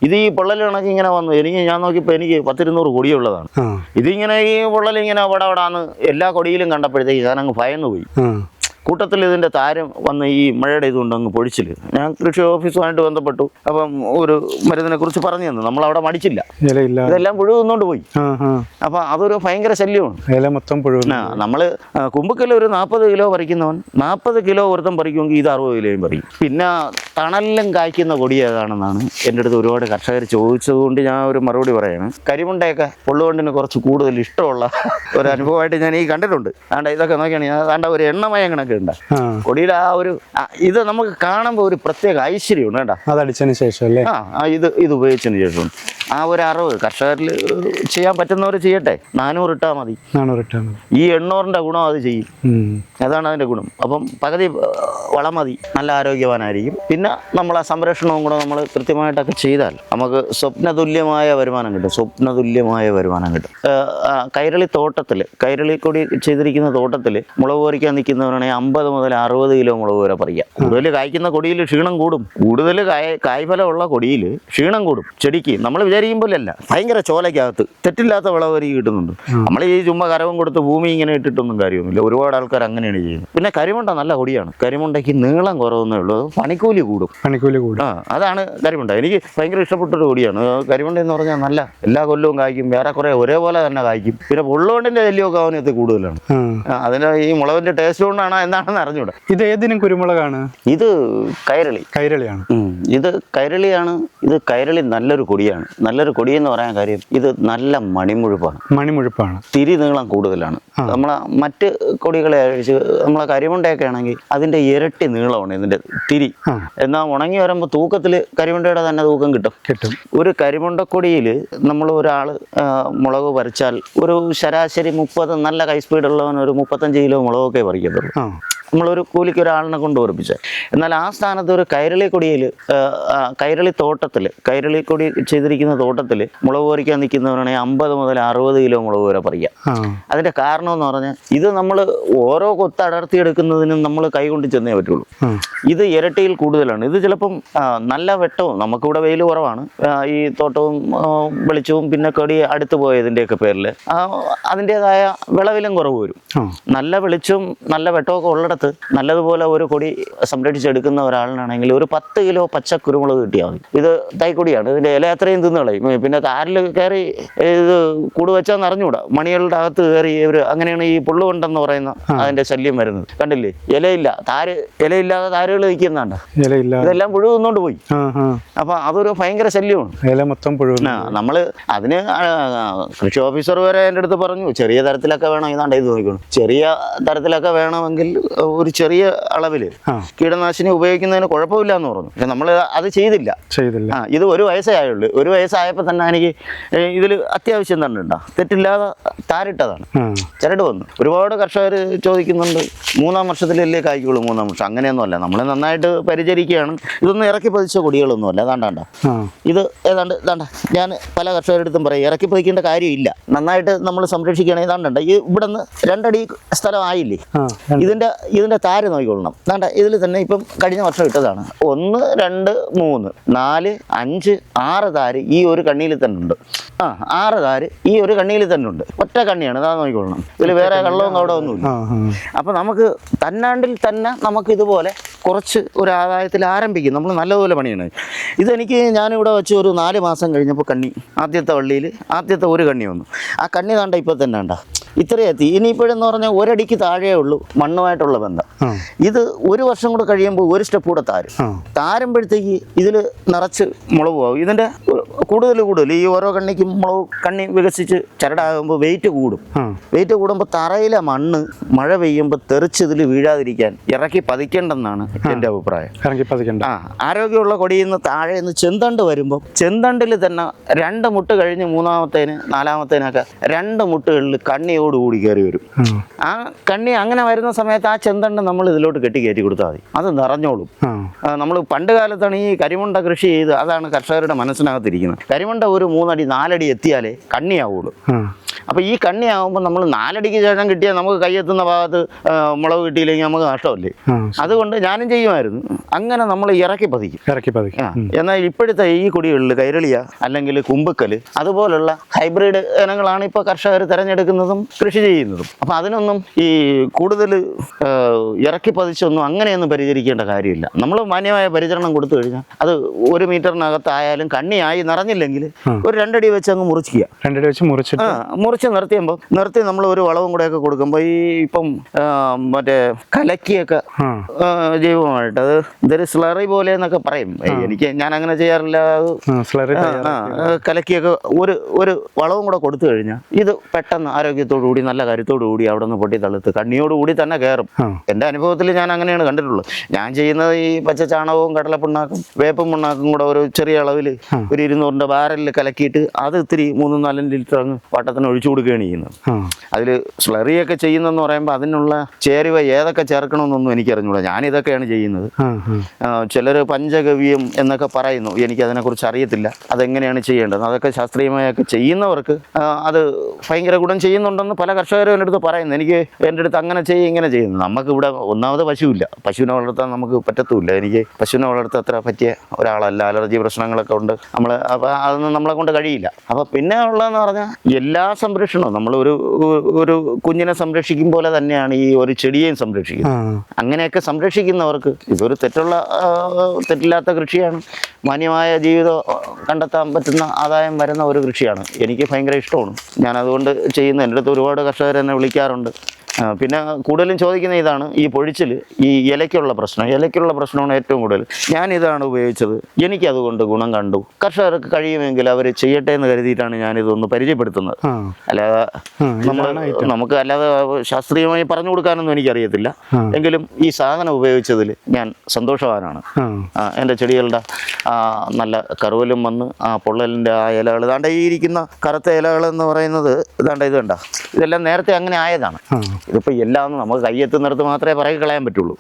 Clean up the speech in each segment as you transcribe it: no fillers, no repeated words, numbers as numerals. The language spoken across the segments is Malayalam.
ഇത് ഈ പൊള്ളൽ കണക്ക് ഇങ്ങനെ വന്നു. ഞാൻ നോക്കിയപ്പോൾ എനിക്ക് 10-200 കൊടിയുള്ളതാണ്. ഇതിങ്ങനെ ഈ പൊള്ളലിങ്ങനെ വടാന്ന് എല്ലാ കൊടിയിലും കണ്ടപ്പോഴത്തേക്ക് ഞാനങ്ങ് ഭയന്നു പോയി. കൂട്ടത്തിൽ ഇതിൻ്റെ താരം വന്ന് ഈ മഴയുടെ ഇതുകൊണ്ട് അങ്ങ് പൊഴിച്ചില്ല. ഞാൻ കൃഷി ഓഫീസുമായിട്ട് ബന്ധപ്പെട്ടു. അപ്പം ഒരു മരുന്നിനെ കുറിച്ച് പറഞ്ഞു തന്നു. നമ്മളവിടെ മടിച്ചില്ല, ഇതെല്ലാം പുഴു തിന്നോണ്ട് പോയി. അപ്പം അതൊരു ഭയങ്കര ശല്യമാണ്. മൊത്തം പുഴു. നമ്മൾ കുമ്പുക്കൽ ഒരു 40 കിലോ പറിക്കുന്നവൻ 40 കിലോ ഒരുത്തം പറിക്കുമെങ്കിൽ ഇത് 60 കിലോയും പറിക്കും. പിന്നെ തണലിലും കായ്ക്കുന്ന കൊടി ഏതാണെന്നാണ് എൻ്റെ അടുത്ത് ഒരുപാട് കർഷകർ ചോദിച്ചതുകൊണ്ട് ഞാൻ ഒരു മറുപടി പറയാണ്. കരിമുണ്ടയൊക്കെ പൊള്ളുകൊണ്ടിന് കുറച്ച് കൂടുതൽ ഇഷ്ടമുള്ള ഒരു അനുഭവമായിട്ട് ഞാൻ ഈ കണ്ടിട്ടുണ്ട്. അതുകൊണ്ട് ഇതൊക്കെ നോക്കിയാണ് ഞാൻ അതുകൊണ്ട് ഒരു എണ്ണമയം കണക്ക് കൊടിയുടെ ആ ഒരു ഇത് നമുക്ക് കാണുമ്പോൾ ഒരു പ്രത്യേക ഐശ്വര്യമുണ്ട് കേട്ടോ. അതടിച്ചതിന് ശേഷം അല്ലേ? ഇത് ഉപയോഗിച്ചതിന് ശേഷം ആ ഒരു അറിവ് കർഷകരിൽ ചെയ്യാൻ പറ്റുന്നവർ ചെയ്യട്ടെ. 400 ഇട്ടാൽ മതി. ഈ 800ന്റെ ഗുണം അത് ചെയ്യും. അതാണ് അതിന്റെ ഗുണം. അപ്പം പകുതി വളം മതി, നല്ല ആരോഗ്യവാനായിരിക്കും. പിന്നെ നമ്മൾ ആ സംരക്ഷണവും കൂടെ നമ്മൾ കൃത്യമായിട്ടൊക്കെ ചെയ്താൽ നമുക്ക് സ്വപ്നതുല്യമായ വരുമാനം കിട്ടും. കൈരളി തോട്ടത്തിൽ, കൈരളി കൊടി ചെയ്തിരിക്കുന്ന തോട്ടത്തിൽ മുളക് പറിക്കാൻ നിൽക്കുന്നവരാണെങ്കിൽ 50 മുതൽ 60 കിലോ മുളക് വരെ പറിക്കാം. കൂടുതൽ കായ്ക്കുന്ന കൊടിയിൽ ക്ഷീണം കൂടും. കൂടുതൽ കായ്ഫലമുള്ള കൊടിയിൽ ക്ഷീണം കൂടും. ചെടിക്ക് നമ്മൾ വിചാരിക്കുമ്പോഴല്ല, ഭയങ്കര ചോലയ്ക്കകത്ത് തെറ്റില്ലാത്ത വിളവരി കിട്ടുന്നുണ്ട്. നമ്മൾ ഈ ചുമ്മാ കരവും കൊടുത്ത് ഭൂമി ഇങ്ങനെ ഇട്ടിട്ടൊന്നും കാര്യമൊന്നുമില്ല. ഒരുപാട് ആൾക്കാർ അങ്ങനെയാണ് ചെയ്യുന്നത്. പിന്നെ കരിമുണ്ട നല്ല കൊടിയാണ്. കരിമുണ്ടയ്ക്ക് നീളം കുറവെന്നേ ഉള്ളൂ, പണിക്കൂലി കൂടും. അതാണ് കരിമുണ്ട. എനിക്ക് ഭയങ്കര ഇഷ്ടപ്പെട്ടൊരു കൊടിയാണ് കരിമുണ്ട എന്ന് പറഞ്ഞാൽ. നല്ല എല്ലാ കൊല്ലവും കായ്ക്കും, വേറെ കുറെ ഒരേപോലെ തന്നെ കായ്ക്കും. പിന്നെ പൊള്ളുകൊണ്ടിന്റെ ശല്യമൊക്കെ അവനകത്ത് കൂടുതലാണ്. അതിന്റെ ഈ മുളകിന്റെ ടേസ്റ്റ് കൊണ്ടാണ് എന്താണെന്ന് അറിഞ്ഞൂടാ. ഇത് ഏതിനും കുരുമുളകാണ്? ഇത് കൈരളിയാണ്. ഇത് കൈരളിയാണ്. ഇത് കൈരളി നല്ലൊരു കൊടിയാണ്. നല്ലൊരു കൊടിയെന്ന് പറയാൻ കാര്യം ഇത് നല്ല മണിമുഴുപ്പാണ്. തിരി നീളം കൂടുതലാണ്. നമ്മളെ മറ്റ് കൊടികളെ കഴിച്ച് നമ്മളെ കരിമുണ്ടയൊക്കെ ആണെങ്കിൽ അതിന്റെ ഇരട്ടി നീളമാണ് ഇതിന്റെ തിരി. എന്നാൽ ഉണങ്ങി വരുമ്പോൾ തൂക്കത്തിൽ കരിമുണ്ടയുടെ തന്നെ തൂക്കം കിട്ടും. ഒരു കരിമുണ്ടക്കൊടിയിൽ നമ്മൾ ഒരാൾ മുളക് പറിച്ചാൽ ഒരു ശരാശരി 30 നല്ല കൈ സ്പീഡുള്ളവൻ ഒരു 35 കിലോ മുളകൊക്കെ പറിക്കത്തുള്ളൂ. നമ്മളൊരു കൂലിക്ക് ഒരാളിനെ കൊണ്ട് ഉറപ്പിച്ചത്. എന്നാൽ ആ സ്ഥാനത്ത് ഒരു കൈരളി കൊടിയിൽ, കൈരളി തോട്ടത്തിൽ, കൈരളി കൊടി ചെയ്തിരിക്കുന്ന തോട്ടത്തിൽ മുളക് പറിക്കാൻ നിൽക്കുന്നവരാണെങ്കിൽ 50 മുതൽ 60 കിലോ മുളക് വരെ പറിക്കാം. അതിന്റെ കാരണം എന്ന് പറഞ്ഞാൽ ഇത് നമ്മൾ ഓരോ കൊത്ത് അടർത്തിയെടുക്കുന്നതിനും നമ്മൾ കൈ കൊണ്ട് ചെന്നേ പറ്റുള്ളൂ. ഇത് ഇരട്ടിയിൽ കൂടുതലാണ്. ഇത് ചിലപ്പം നല്ല വെട്ടവും, നമുക്കിവിടെ വെയിൽ കുറവാണ്, ഈ തോട്ടവും വെളിച്ചവും പിന്നെ കൊടി അടുത്ത് പോയതിൻ്റെയൊക്കെ പേരിൽ അതിൻ്റെതായ വിളവിലും കുറവ് വരും. നല്ല വെളിച്ചവും നല്ല വെട്ടമൊക്കെ ഉള്ളിടത്ത് നല്ലതുപോലെ ഒരു കൊടി സംരക്ഷിച്ചെടുക്കുന്ന ഒരാളിനാണെങ്കിൽ ഒരു 10 കിലോ പച്ച കുരുമുളക് കിട്ടിയാൽ മതി. ഇത് തൈക്കൊടിയാണ്. ഇതിന്റെ ഇല അത്രയും തിന്നുകളയും. പിന്നെ താരിൽ കയറി ഇത് കൂട് വെച്ചാൽ നിറഞ്ഞൂടാ. മണികളുടെ അകത്ത് കയറി അങ്ങനെയാണ് ഈ പുള്ളുകൊണ്ടെന്ന് പറയുന്ന അതിന്റെ ശല്യം വരുന്നത്. കണ്ടില്ലേ? ഇലയില്ലാതെ താരുകൾ നിൽക്കുന്നുണ്ട്. ഇതെല്ലാം പുഴു തിന്നോണ്ട് പോയി. അപ്പൊ അതൊരു ഭയങ്കര ശല്യമാണ്. നമ്മള് അതിന് കൃഷി ഓഫീസർ വരെ എൻ്റെ അടുത്ത് പറഞ്ഞു, ചെറിയ തരത്തിലൊക്കെ വേണം. ഇതാണ്ട് ഇത് നോക്കണം, ചെറിയ തരത്തിലൊക്കെ വേണമെങ്കിൽ ഒരു ചെറിയ അളവിൽ കീടനാശിനി ഉപയോഗിക്കുന്നതിന് കുഴപ്പമില്ല എന്ന് പറഞ്ഞു. പക്ഷെ നമ്മൾ അത് ചെയ്തില്ല. ഇത് 1 വയസ്സേ ആയുള്ളൂ. 1 വയസ്സായപ്പോൾ തന്നെ എനിക്ക് ഇതിൽ അത്യാവശ്യം തന്നെ ഉണ്ടാ, തെറ്റില്ലാതെ താരിട്ടതാണ്. ചരട് വന്നു. ഒരുപാട് കർഷകർ ചോദിക്കുന്നുണ്ട്, 3-ാം വർഷത്തിലല്ലേ കായ്ക്കുള്ളൂ? 3-ാം വർഷം അങ്ങനെയൊന്നുമല്ല. നമ്മൾ നന്നായിട്ട് പരിചരിക്കുകയാണ്. ഇതൊന്നും ഇറക്കി പതിച്ച കൊടികളൊന്നുമല്ല. ഇത് ഏതാണ്ട് ഞാൻ പല കർഷകരുടെ അടുത്തും പറയും, ഇറക്കി പതിക്കേണ്ട കാര്യമില്ല. നന്നായിട്ട് നമ്മൾ സംരക്ഷിക്കുകയാണെങ്കിൽ ഈ ഇവിടെ നിന്ന് 2 അടി സ്ഥലമായില്ലേ, ഇതിന്റെ താര് നോക്കിക്കൊള്ളണം. ഇതിൽ തന്നെ ഇപ്പം കഴിഞ്ഞ വർഷം ഇട്ടതാണ്. 1, 2, 3, 4, 5, 6 താര് ഈ ഒരു കണ്ണിയിൽ തന്നെ ഉണ്ട്. 6 താര് ഈ ഒരു കണ്ണിയിൽ തന്നെ ഉണ്ട്. ഒറ്റ കണ്ണിയാണ്. അതാ നോക്കിക്കൊള്ളണം. ഇതിൽ വേറെ കള്ളവും അവിടെ ഒന്നുമില്ല. അപ്പൊ നമുക്ക് തന്നാണ്ടിൽ തന്നെ നമുക്ക് ഇതുപോലെ കുറച്ച് ഒരു ആദായത്തിൽ ആരംഭിക്കും. നമ്മൾ നല്ലതുപോലെ പണിയാണ്. ഞാനിവിടെ വെച്ച് ഒരു 4 മാസം കഴിഞ്ഞപ്പോൾ ആദ്യത്തെ വള്ളിയിൽ ആദ്യത്തെ ഒരു കണ്ണി വന്നു. ആ കണ്ണി ഇപ്പം തന്നെ ഇത്രയും എത്തി. ഇനിയിപ്പോഴെന്ന് പറഞ്ഞാൽ 1 അടിക്ക് താഴെ ഉള്ളൂ മണ്ണുമായിട്ടുള്ള ബന്ധം. ഇത് 1 വർഷം കൂടെ കഴിയുമ്പോൾ 1 സ്റ്റെപ്പ് കൂടെ താരുമ്പോഴത്തേക്ക് ഇതിൽ നിറച്ച് മുളക് പോകും. ഇതിൻ്റെ കൂടുതൽ ഈ ഓരോ കണ്ണിക്കും കണ്ണി വികസിച്ച് ചരടാകുമ്പോൾ വെയിറ്റ് കൂടുമ്പോൾ തറയിലെ മണ്ണ് മഴ പെയ്യുമ്പോൾ തെറിച്ച് ഇതിൽ വീഴാതിരിക്കാൻ ഇറക്കി പതിക്കേണ്ടെന്നാണ് എൻ്റെ അഭിപ്രായം. ആരോഗ്യമുള്ള കൊടിയിൽ നിന്ന് താഴെ നിന്ന് ചെന്തണ്ട് വരുമ്പോൾ ചെന്തണ്ടിൽ തന്നെ 2 മുട്ട് കഴിഞ്ഞ് 3-ാമത്തേന് 4-ാമത്തേനൊക്കെ 2 മുട്ടുകളിൽ കണ്ണിയോടുകൂടി കയറി വരും. ആ കണ്ണി അങ്ങനെ വരുന്ന സമയത്ത് ആ ചെന്തണ്ട് നമ്മൾ ഇതിലോട്ട് കയറ്റി കൊടുത്താൽ മതി. അത് നിറഞ്ഞോളും. നമ്മൾ പണ്ട് കാലത്താണ് ഈ കരിമുണ്ട കൃഷി ചെയ്ത്, അതാണ് കർഷകരുടെ മനസ്സിനകത്തിരിക്കുന്നത്. കരിമുണ്ട ഒരു 3 അടി 4 അടി എത്തിയാലേ കണ്ണിയാവുള്ളൂ. അപ്പോൾ ഈ കണ്ണിയാകുമ്പോൾ നമ്മൾ 4 അടിക്ക് ശേഷം കിട്ടിയാൽ നമുക്ക് കയ്യെത്തുന്ന ഭാഗത്ത് മുളക് കിട്ടിയില്ലെങ്കിൽ നമുക്ക് നഷ്ടമല്ലേ. അതുകൊണ്ട് ഞാനും ചെയ്യുമായിരുന്നു. അങ്ങനെ നമ്മൾ ഇറക്കി പതിക്കും. എന്നാൽ ഇപ്പോഴത്തെ ഈ കൊടികളിൽ കൈരളിയ അല്ലെങ്കിൽ കുമ്പക്കൽ അതുപോലുള്ള ഹൈബ്രിഡ് ഇനങ്ങളാണ് ഇപ്പോൾ കർഷകർ തിരഞ്ഞെടുക്കുന്നതും കൃഷി ചെയ്യുന്നതും. അപ്പം അതിനൊന്നും ഈ കൂടുതൽ ഇറക്കി പതിച്ചൊന്നും അങ്ങനെയൊന്നും പരിചരിക്കേണ്ട കാര്യമില്ല. നമ്മൾ മാന്യമായ പരിചരണം കൊടുത്തു കഴിഞ്ഞാൽ അത് 1 മീറ്ററിനകത്തായാലും കണ്ണിയായി നിറഞ്ഞില്ലെങ്കിൽ ഒരു 2 അടി വെച്ച് അങ്ങ് മുറിക്കുക. 2 അടി വെച്ച് മുറിച്ച് നിർത്തി നമ്മൾ ഒരു വളവും കൂടെയൊക്കെ കൊടുക്കുമ്പോൾ ഈ ഇപ്പം മറ്റേ കലക്കിയൊക്കെ ജൈവമായിട്ട് അത് ഇതൊരു സ്ലറി പോലെ എന്നൊക്കെ പറയും. ഞാൻ അങ്ങനെ ചെയ്യാറില്ല. കലക്കിയൊക്കെ ഒരു വളവും കൂടെ കൊടുത്തു കഴിഞ്ഞാൽ ഇത് പെട്ടെന്ന് ആരോഗ്യത്തോടു കൂടി നല്ല കരുത്തോടു കൂടി അവിടെ നിന്ന് പൊട്ടി തളുത്ത് കണ്ണിയോടുകൂടി തന്നെ കയറും. എൻ്റെ അനുഭവത്തിൽ ഞാൻ അങ്ങനെയാണ് കണ്ടിട്ടുള്ളത്. ഞാൻ ചെയ്യുന്നത് ഈ പച്ച ചാണകവും കടലപ്പിണ്ണാക്കും വേപ്പും പിണ്ണാക്കും കൂടെ ഒരു ചെറിയ അളവിൽ ഒരു 200 ബാരലിൽ കലക്കിയിട്ട് അത് ഇത്തിരി 3-4 ലിറ്റർ അങ്ങ് വട്ടത്തിന് ഒഴിച്ചു കൊടുക്കുകയാണ് ചെയ്യുന്നത്. അതിൽ സ്ലറിയൊക്കെ ചെയ്യുന്നതെന്ന് പറയുമ്പോൾ അതിനുള്ള ചേരുവ ഏതൊക്കെ ചേർക്കണമെന്നൊന്നും എനിക്കറിഞ്ഞൂടാ. ഞാനിതൊക്കെയാണ് ചെയ്യുന്നത്. ചിലർ പഞ്ചഗവ്യം എന്നൊക്കെ പറയുന്നു. എനിക്കതിനെക്കുറിച്ച് അറിയത്തില്ല അതെങ്ങനെയാണ് ചെയ്യേണ്ടത്. അതൊക്കെ ശാസ്ത്രീയമായൊക്കെ ചെയ്യുന്നവർക്ക് അത് ഭയങ്കര ഗുണം ചെയ്യുന്നുണ്ടെന്ന് പല കർഷകരും എൻ്റെ അടുത്ത് പറയുന്നു. എൻ്റെ അടുത്ത് അങ്ങനെ ചെയ്യും ഇങ്ങനെ ചെയ്യുന്നു. നമുക്കിവിടെ ഒന്നാമത് പശുവില്ല. പശുവിനെ വളർത്താൻ നമുക്ക് പറ്റത്തുമില്ല. എനിക്ക് പശുവിനെ വളർത്താൻ അത്ര പറ്റിയ ഒരാളല്ല. അലർജി പ്രശ്നങ്ങളൊക്കെ ഉണ്ട്. അപ്പോൾ അതൊന്നും നമ്മളെ കൊണ്ട് കഴിയില്ല. അപ്പോൾ പിന്നെ ഉള്ളതെന്ന് പറഞ്ഞാൽ എല്ലാ സംരക്ഷണവും നമ്മൾ ഒരു കുഞ്ഞിനെ സംരക്ഷിക്കും പോലെ തന്നെയാണ് ഈ ഒരു ചെടിയെയും സംരക്ഷിക്കുന്നത്. അങ്ങനെയൊക്കെ സംരക്ഷിക്കുന്നവർക്ക് ഇതൊരു തെറ്റില്ലാത്ത കൃഷിയാണ്. മാന്യമായ ജീവിതം കണ്ടെത്താൻ പറ്റുന്ന ആദായം വരുന്ന ഒരു കൃഷിയാണ്. എനിക്ക് ഭയങ്കര ഇഷ്ടമാണ്. ഞാനതുകൊണ്ട് ചെയ്യുന്ന എൻ്റെ അടുത്ത് ഒരുപാട് കർഷകർ എന്നെ വിളിക്കാറുണ്ട്. പിന്നെ കൂടുതലും ചോദിക്കുന്ന ഇതാണ് ഈ പൊഴിച്ചിൽ ഈ ഇലയ്ക്കുള്ള പ്രശ്നമാണ് ഏറ്റവും കൂടുതൽ. ഞാനിതാണ് ഉപയോഗിച്ചത്. എനിക്കതുകൊണ്ട് ഗുണം കണ്ടു. കർഷകർക്ക് കഴിയുമെങ്കിൽ അവർ ചെയ്യട്ടെ എന്ന് കരുതിയിട്ടാണ് ഞാനിതൊന്ന് പരിചയപ്പെടുത്തുന്നത്. അല്ലാതെ നമുക്ക് അല്ലാതെ ശാസ്ത്രീയമായി പറഞ്ഞു കൊടുക്കാനൊന്നും എനിക്കറിയത്തില്ല. എങ്കിലും ഈ സാധനം ഉപയോഗിച്ചതിൽ ഞാൻ സന്തോഷവാനാണ്. എൻ്റെ ചെടികളുടെ നല്ല കറുവലും വന്ന് ആ പൊള്ളലിൻ്റെ ആ ഇലകൾ ഇതാണ്ട് ഈ ഇരിക്കുന്ന കറുത്ത ഇലകൾ എന്ന് പറയുന്നത് ഇതാണ്ട് ഇത് കണ്ട ഇതെല്ലാം നേരത്തെ അങ്ങനെ ആയതാണ്. ഇതിപ്പോൾ എല്ലാം നമുക്ക് കയ്യെത്തുന്നിടത്ത് മാത്രമേ പറയി കളയാൻ പറ്റുള്ളൂ.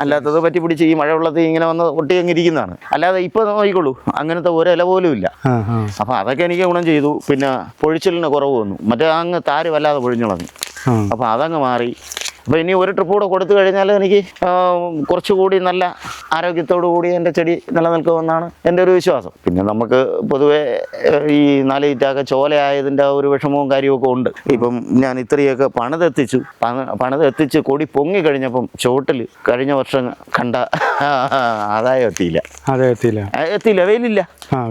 അല്ലാത്തത് പറ്റി പിടിച്ച് ഈ മഴവെള്ളത്തിൽ ഇങ്ങനെ വന്ന് ഒട്ടി അങ്ങിരിക്കുന്നതാണ്. അല്ലാതെ ഇപ്പോൾ നോക്കിക്കോളൂ അങ്ങനത്തെ ഒരില പോലും ഇല്ല. അപ്പം അതൊക്കെ എനിക്ക് ഗുണം ചെയ്തു. പിന്നെ പൊഴിച്ചിലിന് കുറവ് വന്നു. മറ്റേ അങ്ങ് താര് വല്ലാതെ പൊഴിഞ്ഞുളഞ്ഞു. അപ്പം അതങ്ങ് മാറി. അപ്പോൾ ഇനി ഒരു ട്രിപ്പ് കൂടെ കൊടുത്തു കഴിഞ്ഞാൽ എനിക്ക് കുറച്ചുകൂടി നല്ല ആരോഗ്യത്തോടു കൂടി എൻ്റെ ചെടി നിലനിൽക്കുമെന്നാണ് എൻ്റെ ഒരു വിശ്വാസം. പിന്നെ നമുക്ക് പൊതുവേ ഈ 4 ഇറ്റാക്കെ ചോലയായതിൻ്റെ ഒരു വിഷമവും കാര്യമൊക്കെ ഉണ്ട്. ഇപ്പം ഞാൻ ഇത്രയൊക്കെ പണിതെത്തിച്ച് കൊടി പൊങ്ങി കഴിഞ്ഞപ്പം ചോട്ടിൽ കഴിഞ്ഞ വർഷം കണ്ട ആദായം എത്തിയില്ല.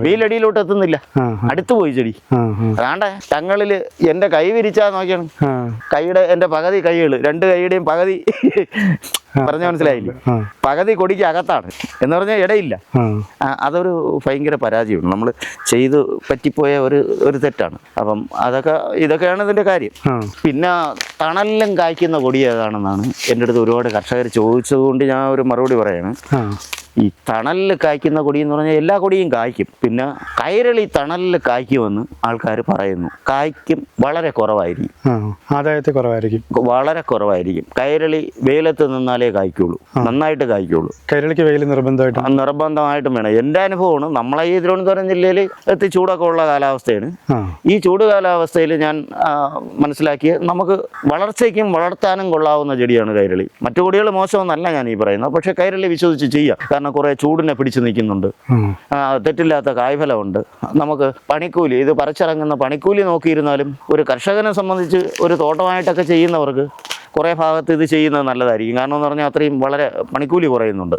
വെയിലടിയിലോട്ട് എത്തുന്നില്ല. അടുത്തു പോയി ചെടി. അതാണ്ട് തങ്ങളിൽ എൻ്റെ കൈ വിരിച്ചാൽ നോക്കിയാണ് കൈയുടെ എൻ്റെ പകുതി കൈകൾ 2 കൈയുടെയും പകുതി പറഞ്ഞ മനസ്സിലായില്ലേ? പകുതി കൊടിക്ക് അകത്താണ് എന്ന് പറഞ്ഞാൽ ഇടയില്ല. അതൊരു ഭയങ്കര പരാജയമാണ്. നമ്മൾ ചെയ്ത് പറ്റിപ്പോയ ഒരു തെറ്റാണ്. അപ്പം ഇതൊക്കെയാണ് ഇതിൻ്റെ കാര്യം. പിന്നെ തണലിലും കായ്ക്കുന്ന കൊടി ഏതാണെന്നാണ് എൻ്റെ അടുത്ത് ഒരുപാട് കർഷകർ ചോദിച്ചതുകൊണ്ട് ഞാൻ ഒരു മറുപടി പറയാണ്. ഈ തണലിൽ കായ്ക്കുന്ന കൊടി എന്ന് പറഞ്ഞാൽ എല്ലാ കൊടിയും കായ്ക്കും. പിന്നെ കൈരളി തണലിൽ കായ്ക്കുമെന്ന് ആൾക്കാർ പറയുന്നു. കായ്ക്കും വളരെ കുറവായിരിക്കും. കൈരളി വെയിലത്ത് നിന്നാലേ കായ്ക്കുള്ളൂ, നന്നായിട്ട് കായ്ക്കുള്ളൂ. കൈരളിക്ക് വെയിൽ നിർബന്ധമായിട്ടും വേണം. എൻ്റെ അനുഭവമാണ്. നമ്മളെ ഈ തിരുവനന്തപുരം ജില്ലയിൽ ചൂടൊക്കെ ഉള്ള കാലാവസ്ഥയാണ്. ഈ ചൂട് കാലാവസ്ഥയിൽ ഞാൻ മനസ്സിലാക്കിയ നമുക്ക് വളർച്ചയ്ക്കും വളർത്താനും കൊള്ളാവുന്ന ചെടിയാണ് കൈരളി. മറ്റു കൊടികൾ മോശമെന്നല്ല ഞാൻ ഈ പറയുന്നത്. പക്ഷേ കൈരളി വിശ്വസിച്ച് ചെയ്യാം. കാരണം കുറേ ചൂടിനെ പിടിച്ചു നിൽക്കുന്നുണ്ട്. തെറ്റില്ലാത്ത കായ്ഫലമുണ്ട്. നമുക്ക് പണിക്കൂലി, ഇത് പറിച്ചിറങ്ങുന്ന പണിക്കൂലി നോക്കിയിരുന്നാലും ഒരു കർഷകനെ സംബന്ധിച്ച് ഒരു തോട്ടമായിട്ടൊക്കെ ചെയ്യുന്നവർക്ക് കുറേ ഭാഗത്ത് ഇത് ചെയ്യുന്നത് നല്ലതായിരിക്കും. കാരണം എന്ന് പറഞ്ഞാൽ അത്രയും വളരെ പണിക്കൂലി കുറയുന്നുണ്ട്.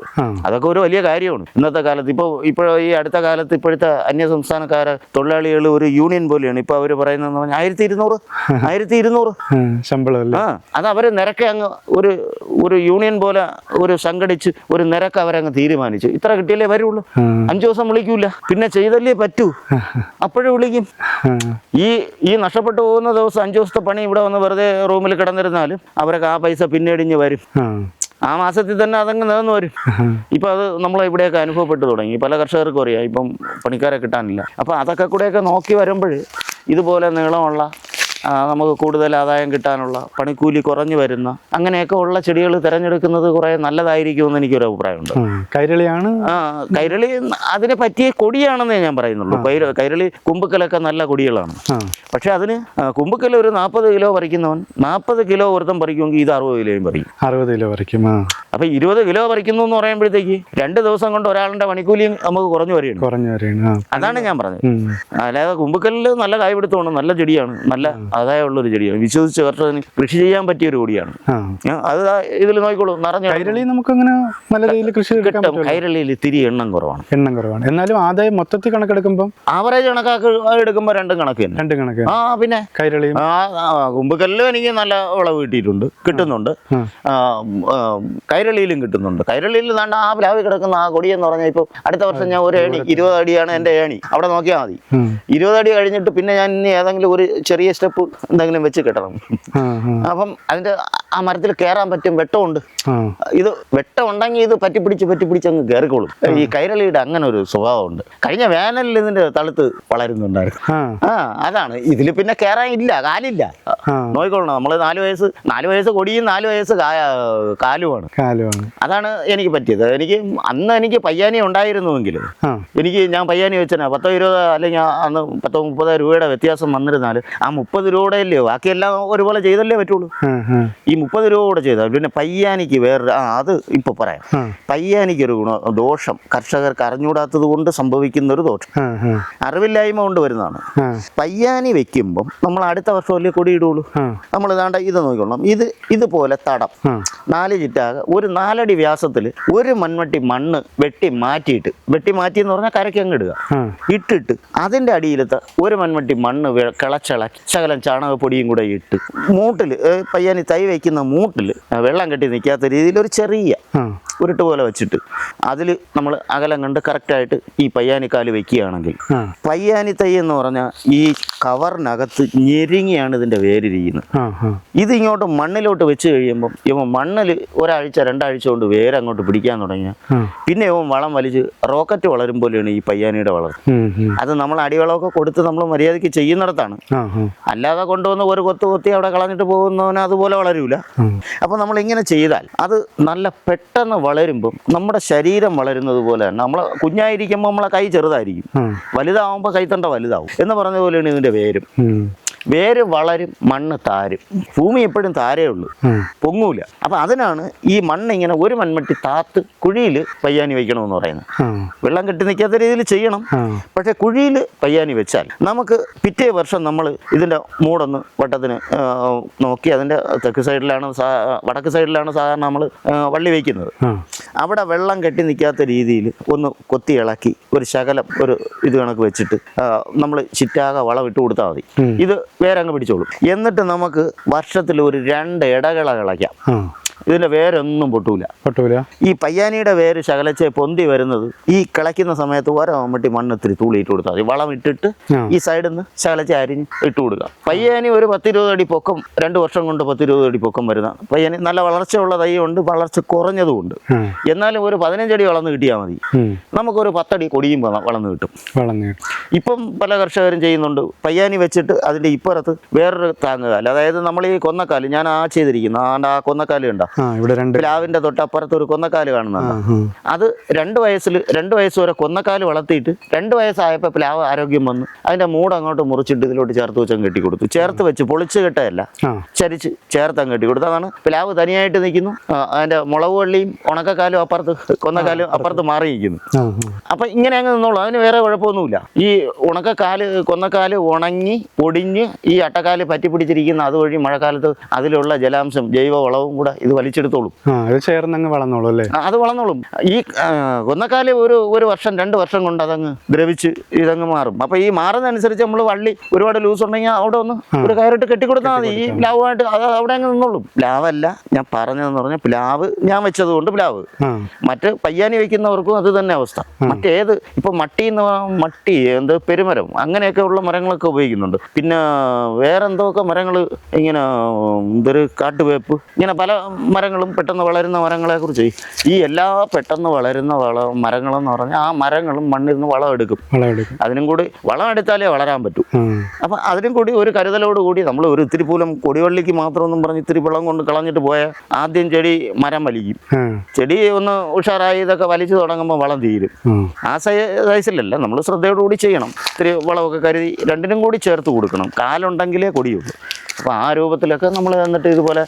അതൊക്കെ ഒരു വലിയ കാര്യമാണ് ഇന്നത്തെ കാലത്ത്. ഇപ്പോൾ ഈ അടുത്ത കാലത്ത് ഇപ്പോഴത്തെ അന്യസംസ്ഥാനക്കാരെ തൊഴിലാളികൾ ഒരു യൂണിയൻ പോലെയാണ്. ഇപ്പോൾ അവർ പറയുന്നതെന്ന് പറഞ്ഞാൽ 1200 ശമ്പളം. അത് അവർ നിരക്കെ അങ്ങ് ഒരു യൂണിയൻ പോലെ ഒരു സംഘടിച്ച് ഒരു നിരക്ക് അവരങ്ങ് തീരുമാനിച്ചു. ഇത്ര കിട്ടിയാലേ വരുള്ളൂ. 5 ദിവസം വിളിക്കൂല. പിന്നെ ചെയ്തല്ലേ പറ്റൂ. അപ്പോഴും വിളിക്കും. ഈ നഷ്ടപ്പെട്ടു പോകുന്ന ദിവസം 5 ദിവസത്തെ പണി ഇവിടെ വന്ന് വെറുതെ റൂമിൽ കിടന്നിരുന്നാലും അവരൊക്കെ ആ പൈസ പിന്നീടിഞ്ഞ് വരും. ആ മാസത്തിൽ തന്നെ അതങ്ങ് നേർന്നു വരും. ഇപ്പം അത് നമ്മളെ ഇവിടെയൊക്കെ അനുഭവപ്പെട്ടു തുടങ്ങി. പല കർഷകർക്കും അറിയാം ഇപ്പം പണിക്കാരെ കിട്ടാനില്ല. അപ്പം അതൊക്കെ കൂടെയൊക്കെ നോക്കി വരുമ്പോൾ ഇതുപോലെ നീളമുള്ള നമുക്ക് കൂടുതൽ ആദായം കിട്ടാനുള്ള, പണിക്കൂലി കുറഞ്ഞു വരുന്ന അങ്ങനെയൊക്കെ ഉള്ള ചെടികൾ തിരഞ്ഞെടുക്കുന്നത് കുറേ നല്ലതായിരിക്കുമെന്ന് എനിക്കൊരു അഭിപ്രായമുണ്ട്. കൈരളിയാണ് കൈരളി അതിന് പറ്റിയ കൊടിയാണെന്നേ ഞാൻ പറയുന്നുള്ളൂ. കൈരളി കുമ്പുക്കലൊക്കെ നല്ല കൊടികളാണ്. പക്ഷെ അതിന് കുമ്പുക്കൽ ഒരു 40 കിലോ പറിക്കുന്നവൻ 40 കിലോ ഒരുത്തം പറിക്കുമെങ്കിൽ ഇത് 60 കിലോയും പറിക്കും. 60 കിലോ പറിക്കും. അപ്പൊ 20 കിലോ പറിക്കുന്നു എന്ന് പറയുമ്പോഴത്തേക്ക് 2 ദിവസം കൊണ്ട് ഒരാളുടെ പണിക്കൂലിയും നമുക്ക് കുറഞ്ഞു വരികയാണ്. അതാണ് ഞാൻ പറഞ്ഞത്. അല്ലാതെ കുമ്പുക്കലിൽ നല്ല കായ്പിടുത്തമാണ്, നല്ല ചെടിയാണ്, നല്ല ആദായമുള്ളൊരു ചെടിയാണ്, വിശ്വസിച്ച് കർഷകന് കൃഷി ചെയ്യാൻ പറ്റിയ ഒരു കൊടിയാണ്. അത് ഇതിൽ നോക്കിക്കോളൂ, നിറഞ്ഞ കൈരളി നമുക്ക് അങ്ങനെ നല്ല രീതിയിൽ കൃഷി കിട്ടും. കൈരളിയിൽ ഇത്തിരി എണ്ണം കുറവാണ്. എന്നാലും ആദായം മൊത്തത്തിൽ കണക്കെടുക്കുമ്പോൾ ആവറേജ് എടുക്കുമ്പോൾ രണ്ടും കണക്ക് തന്നെ. പിന്നെ കൈരളി കുമ്പുക്കല്ലിലും എനിക്ക് നല്ല വിളവ് കിട്ടുന്നുണ്ട്. കൈരളിയിലും കിട്ടുന്നുണ്ട്. കൈരളിയിൽ ദാണ്ട ആ പ്ലാവിൽ കിടക്കുന്ന ആ കൊടിയെന്ന് പറഞ്ഞാൽ ഇപ്പൊ അടുത്ത വർഷം ഞാൻ ഒരു ഏണി 20 അടിയാണ് എൻ്റെ ഏണി, അവിടെ നോക്കിയാൽ മതി. 20 അടി കഴിഞ്ഞിട്ട് പിന്നെ ഞാൻ ഇനി ഏതെങ്കിലും ഒരു ചെറിയ സ്റ്റെപ്പ് എന്തെങ്കിലും വെച്ച് കെട്ടണം. അപ്പം അതിന്റെ ആ മരത്തിൽ കയറാൻ പറ്റും, വെട്ടമുണ്ട്. ഇത് വെട്ടം ഉണ്ടെങ്കിൽ ഇത് പറ്റിപ്പിടിച്ച് അങ്ങ് കയറിക്കോളും. ഈ കൈരളിയുടെ അങ്ങനെ ഒരു സ്വഭാവമുണ്ട്. കഴിഞ്ഞ വേനലിൽ ഇതിന്റെ തളുത്ത് വളരുന്നുണ്ടായിരുന്നു. അതാണ് ഇതിൽ പിന്നെ കയറാൻ ഇല്ല, കാലില്ല. നോക്കിക്കൊള്ളണം. നമ്മള് 4 വയസ്സ് കൊടിയും 4 വയസ്സ് കാലുമാണ്. അതാണ് എനിക്ക് പറ്റിയത്. എനിക്ക് പയ്യാനി ഉണ്ടായിരുന്നുവെങ്കിൽ ഞാൻ പയ്യാനി വെച്ചാൽ 10-20 അല്ലെങ്കിൽ അന്ന് 10-30 രൂപയുടെ വ്യത്യാസം വന്നിരുന്നാൽ ആ 30 രൂപയുടെ അല്ലയോ ബാക്കിയെല്ലാം ഒരുപോലെ ചെയ്തല്ലേ പറ്റുള്ളൂ. ഈ 30 രൂപ കൂടെ ചെയ്താൽ പിന്നെ പയ്യാനിക്ക് വേറൊരു അത് ഇപ്പൊ പറയാം. പയ്യാനിക്കൊരു ദോഷം കർഷകർക്ക് അറിഞ്ഞുകൂടാത്തത് കൊണ്ട് സംഭവിക്കുന്ന ഒരു ദോഷം, അറിവില്ലായ്മ കൊണ്ട് വരുന്നതാണ്. പയ്യാനി വെക്കുമ്പം നമ്മൾ അടുത്ത വർഷമല്ലേ കൊടിയിടുള്ളൂ. നമ്മൾ ഇതാണ്ട് ഇത് നോക്കിക്കൊള്ളണം. ഇതുപോലെ തടം 4 ചിറ്റാകെ ഒരു 4 അടി വ്യാസത്തിൽ ഒരു മൺവട്ടി മണ്ണ് വെട്ടി എന്ന് പറഞ്ഞാൽ കരയ്ക്ക് അങ്ങ് ഇടുക. ഇട്ടിട്ട് അതിന്റെ അടിയിലത്തെ ഒരു മൺവട്ടി മണ്ണ് കിളച്ചിളക്കി ശകലം ചാണകപ്പൊടിയും കൂടെ ഇട്ട് മൂട്ടില് പയ്യാനി തൈ വയ്ക്കുന്ന മൂട്ടില് വെള്ളം കെട്ടി നിൽക്കാത്ത രീതിയിൽ ഒരു ചെറിയ ഉരുട്ട് പോലെ വെച്ചിട്ട് അതിൽ നമ്മൾ അകലം കണ്ട് കറക്റ്റായിട്ട് ഈ പയ്യാനിക്കാല് വെക്കുകയാണെങ്കിൽ പയ്യാനി തൈ എന്ന് പറഞ്ഞാൽ ഈ കവറിനകത്ത് ഞെരുങ്ങിയാണ് ഇതിന്റെ വേരിരിക്കുന്നത്. ഇതിങ്ങോട്ട് മണ്ണിലോട്ട് വെച്ച് കഴിയുമ്പം ഇവൻ മണ്ണിൽ 1-2 ആഴ്ച കൊണ്ട് വേര് അങ്ങോട്ട് പിടിക്കാൻ തുടങ്ങിയാൽ പിന്നെ ഇവൻ വളം വലിച്ച് റോക്കറ്റ് വളരും പോലെയാണ് ഈ പയ്യാനിയുടെ വളർ. അത് നമ്മൾ അടിവളമൊക്കെ കൊടുത്ത് നമ്മൾ മര്യാദയ്ക്ക് ചെയ്യുന്നിടത്താണ്. അല്ലാതെ കൊണ്ടുവന്ന് ഒരു കൊത്തി അവിടെ കളഞ്ഞിട്ട് പോകുന്നവന് അതുപോലെ വളരൂല. അപ്പൊ നമ്മൾ ഇങ്ങനെ ചെയ്താൽ അത് നല്ല പെട്ടെന്ന് വളരുമ്പം നമ്മുടെ ശരീരം വളരുന്നത് പോലെ തന്നെ. നമ്മളെ കുഞ്ഞായിരിക്കുമ്പോൾ നമ്മളെ കൈ ചെറുതായിരിക്കും, വലുതാവുമ്പോൾ കൈത്തണ്ട വലുതാവും എന്ന് പറഞ്ഞ പോലെയാണ് ഇതിന്റെ വേര് വളരും, മണ്ണ് താരും. ഭൂമി എപ്പോഴും താരേ ഉള്ളൂ, പൊങ്ങൂല. അപ്പൊ അതിനാണ് ഈ മണ്ണ് ഇങ്ങനെ ഒരു മൺവട്ടി താത്ത് കുഴിയിൽ പയ്യാനി വയ്ക്കണമെന്ന് പറയുന്നത്. വെള്ളം കെട്ടി നിൽക്കാത്ത രീതിയിൽ ചെയ്യണം. പക്ഷെ കുഴിയിൽ പയ്യാനി വെച്ചാൽ നമുക്ക് പിറ്റേ വർഷം നമ്മൾ ഇതിന്റെ മൂടൊന്ന് വട്ടത്തിന് നോക്കി അതിന്റെ തെക്ക് സൈഡിലാണ് വടക്ക് സൈഡിലാണ് സാധാരണ നമ്മൾ വള്ളി വയ്ക്കുന്നത്. അവിടെ വെള്ളം കെട്ടി നിൽക്കാത്ത രീതിയിൽ ഒന്ന് കൊത്തി ഇളക്കി ഒരു ശകലം ഒരു ഇത് കണക്ക് വെച്ചിട്ട് നമ്മൾ ചിറ്റാകെ വളം ഇട്ട് കൊടുത്താൽ മതി. ഇത് വേറെ അങ്ങ് പിടിച്ചോളും. എന്നിട്ട് നമുക്ക് വർഷത്തിൽ ഒരു 2 ഇടകള കിളയ്ക്കാം. ഇതിന്റെ വേരൊന്നും പൊട്ടൂല. ഈ പയ്യാനിയുടെ വേര് ശകലച്ചെ പൊന്തി വരുന്നത് ഈ കിളയ്ക്കുന്ന സമയത്ത് ഓരോ മണ്ണ് ഇത്തിരി തൂളിയിട്ട് കൊടുത്താൽ മതി. വളം ഇട്ടിട്ട് ഈ സൈഡിൽ നിന്ന് ശകലച്ചെ അരിഞ്ഞ് ഇട്ട് കൊടുക്കുക. പയ്യാനി ഒരു 10-20 അടി പൊക്കം, 2 വർഷം കൊണ്ട് 10-20 അടി പൊക്കം വരുന്ന പയ്യാനി നല്ല വളർച്ചയുള്ള തൈ ഉണ്ട്, വളർച്ച കുറഞ്ഞതുകൊണ്ട്. എന്നാലും ഒരു 15 അടി വളർന്ന് കിട്ടിയാൽ മതി. നമുക്കൊരു 10 അടി കൊടിയും വളർന്ന് കിട്ടും. ഇപ്പം പല കർഷകരും ചെയ്യുന്നുണ്ട്. പയ്യാനി വെച്ചിട്ട് അതിന്റെ ഇപ്പുറത്ത് വേറൊരു താങ്ങുകാല്, അതായത് നമ്മൾ ഈ കൊന്നക്കാല് ഞാൻ ചെയ്തിരിക്കുന്നു. ആ കൊന്നക്കാല് കണ്ട പ്ലാവിന്റെ തൊട്ടപ്പുറത്ത് ഒരു കൊന്നക്കാല് കാണുന്നുണ്ട്. അത് 2 വയസ്സ് വരെ കൊന്നക്കാല് വളർത്തിയിട്ട് 2 വയസ്സായപ്പോൾ പ്ലാവ് ആരോഗ്യം വന്ന് അതിന്റെ മൂട് അങ്ങോട്ട് മുറിച്ചിട്ട് ഇതിലോട്ട് ചേർത്ത് വെച്ച് കെട്ടിക്കൊടുത്തു. ചേർത്ത് വെച്ച് പൊളിച്ച് കെട്ടയല്ല, ചരിച്ച് ചേർത്ത് കെട്ടിക്കൊടുത്തു. അതാണ് പ്ലാവ് തനിയായിട്ട് നിൽക്കുന്നു. അതിന്റെ മുളക് വള്ളിയും ഉണക്കക്കാലും അപ്പുറത്ത് കൊന്നക്കാലും അപ്പുറത്ത് മാറി നിൽക്കുന്നു. അപ്പൊ ഇങ്ങനെ അങ്ങ് നിന്നോളൂ, അതിന് വേറെ കുഴപ്പമൊന്നുമില്ല. ഈ കൊന്നക്കാല് ഉണങ്ങി പൊടിഞ്ഞ് ഈ അട്ടക്കാല് പറ്റി പിടിച്ചിരിക്കുന്ന അതുവഴി മഴക്കാലത്ത് അതിലുള്ള ജലാംശം ജൈവ വളവും കൂടെ ഇത് വലിച്ചെടുത്തോളും. അത് വളർന്നോളും. ഈ കൊന്നക്കാല് ഒരു വർഷം 2 വർഷം കൊണ്ട് അതങ്ങ് ദ്രവിച്ച് ഇതങ്ങ് മാറും. അപ്പൊ ഈ മാറുന്നതനുസരിച്ച് നമ്മൾ വള്ളി ഒരുപാട് ലൂസ് ഉണ്ടെങ്കിൽ അവിടെ ഒന്ന് ഒരു കയറിട്ട് കെട്ടിക്കൊടുത്താൽ മതി. ഈ പ്ലാവുമായിട്ട് അത് അവിടെ അങ്ങ് നിന്നോളും. പ്ലാവല്ല ഞാൻ പറഞ്ഞതെന്ന് പറഞ്ഞാൽ പ്ലാവ് ഞാൻ വെച്ചത് കൊണ്ട് പ്ലാവ്. മറ്റ് പയ്യാനി വയ്ക്കുന്നവർക്കും അത് തന്നെ അവസ്ഥ. മറ്റേത് ഇപ്പൊ മട്ടി പെരുമരം അങ്ങനെയൊക്കെ ഉള്ള മരങ്ങളൊക്കെ ഉപയോഗിക്കുന്നുണ്ട്. പിന്നെ വേറെന്തോക്കെ മരങ്ങൾ ഇങ്ങനെ കാട്ടുവേപ്പ് ഇങ്ങനെ പല മരങ്ങളും പെട്ടെന്ന് വളരുന്ന മരങ്ങളെ കുറിച്ച് ഈ എല്ലാ പെട്ടെന്ന് വളരുന്ന മരങ്ങളെന്ന് പറഞ്ഞാൽ ആ മരങ്ങളും മണ്ണിൽ നിന്ന് വളം എടുക്കും. അതിനും കൂടി വളം എടുത്താലേ വളരാൻ പറ്റൂ. അപ്പം അതിനും കൂടി ഒരു കരുതലോടുകൂടി നമ്മൾ ഒരു ഇത്തിരി പോലും കൊടിവള്ളിക്ക് മാത്രമൊന്നും പറഞ്ഞ് ഇത്തിരി വെള്ളം കൊണ്ട് കളഞ്ഞിട്ട് പോയാൽ ആദ്യം ചെടി മരം വലിക്കും. ചെടി ഒന്ന് ഉഷാറായി ഇതൊക്കെ വലിച്ചു തുടങ്ങുമ്പോൾ വളം തീരും. ആ സൈസിലല്ല, നമ്മൾ ശ്രദ്ധയോടുകൂടി ചെയ്യണം. ഇത്തിരി വളമൊക്കെ കരുതി രണ്ടിനും കൂടി ചേർത്ത് കൊടുക്കണം. കാലുണ്ടെങ്കിലേ കൊടിയുള്ളൂ. അപ്പോൾ ആ രൂപത്തിലൊക്കെ നമ്മൾ എന്നിട്ട് ഇതുപോലെ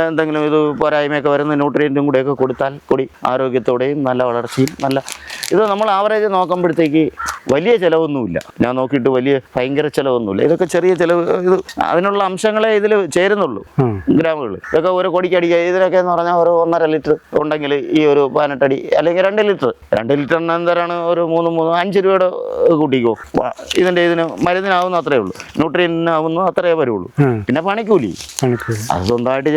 എന്തെങ്കിലും ഇത് പോരായ്മയൊക്കെ വരുന്ന ന്യൂട്രിയൻറ്റും കൂടെയൊക്കെ കൊടുത്താൽ കൊടി ആരോഗ്യത്തോടെയും നല്ല വളർച്ചയും നല്ല ഇത് നമ്മൾ ആവറേജ് നോക്കുമ്പോഴത്തേക്ക് വലിയ ചിലവൊന്നുമില്ല. ഞാൻ നോക്കിയിട്ട് ഭയങ്കര ചിലവൊന്നുമില്ല. ഇതൊക്കെ ചെറിയ ചിലവ്, ഇത് അതിനുള്ള അംശങ്ങളെ ഇതിൽ ചേരുന്നുള്ളൂ. ഗ്രാമുകൾ ഇതൊക്കെ ഒരു കൊടിക്കടിക്കുക ഇതിനൊക്കെ എന്ന് പറഞ്ഞാൽ ഒരു 1.5 ലിറ്റർ ഉണ്ടെങ്കിൽ ഈ ഒരു 18 അടി അല്ലെങ്കിൽ 2 ലിറ്റർ. 2 ലിറ്ററിന് എന്തരാണ് ഒരു 5 രൂപയുടെ കൂട്ടിക്കോ. ഇതിന് മരുന്നിനാവുന്ന അത്രയേ ഉള്ളൂ, ന്യൂട്രിയനാവുന്നു അത്രയേ വരുള്ളൂ. പിന്നെ പണിക്കൂലി അത് സ്വന്തമായിട്ട്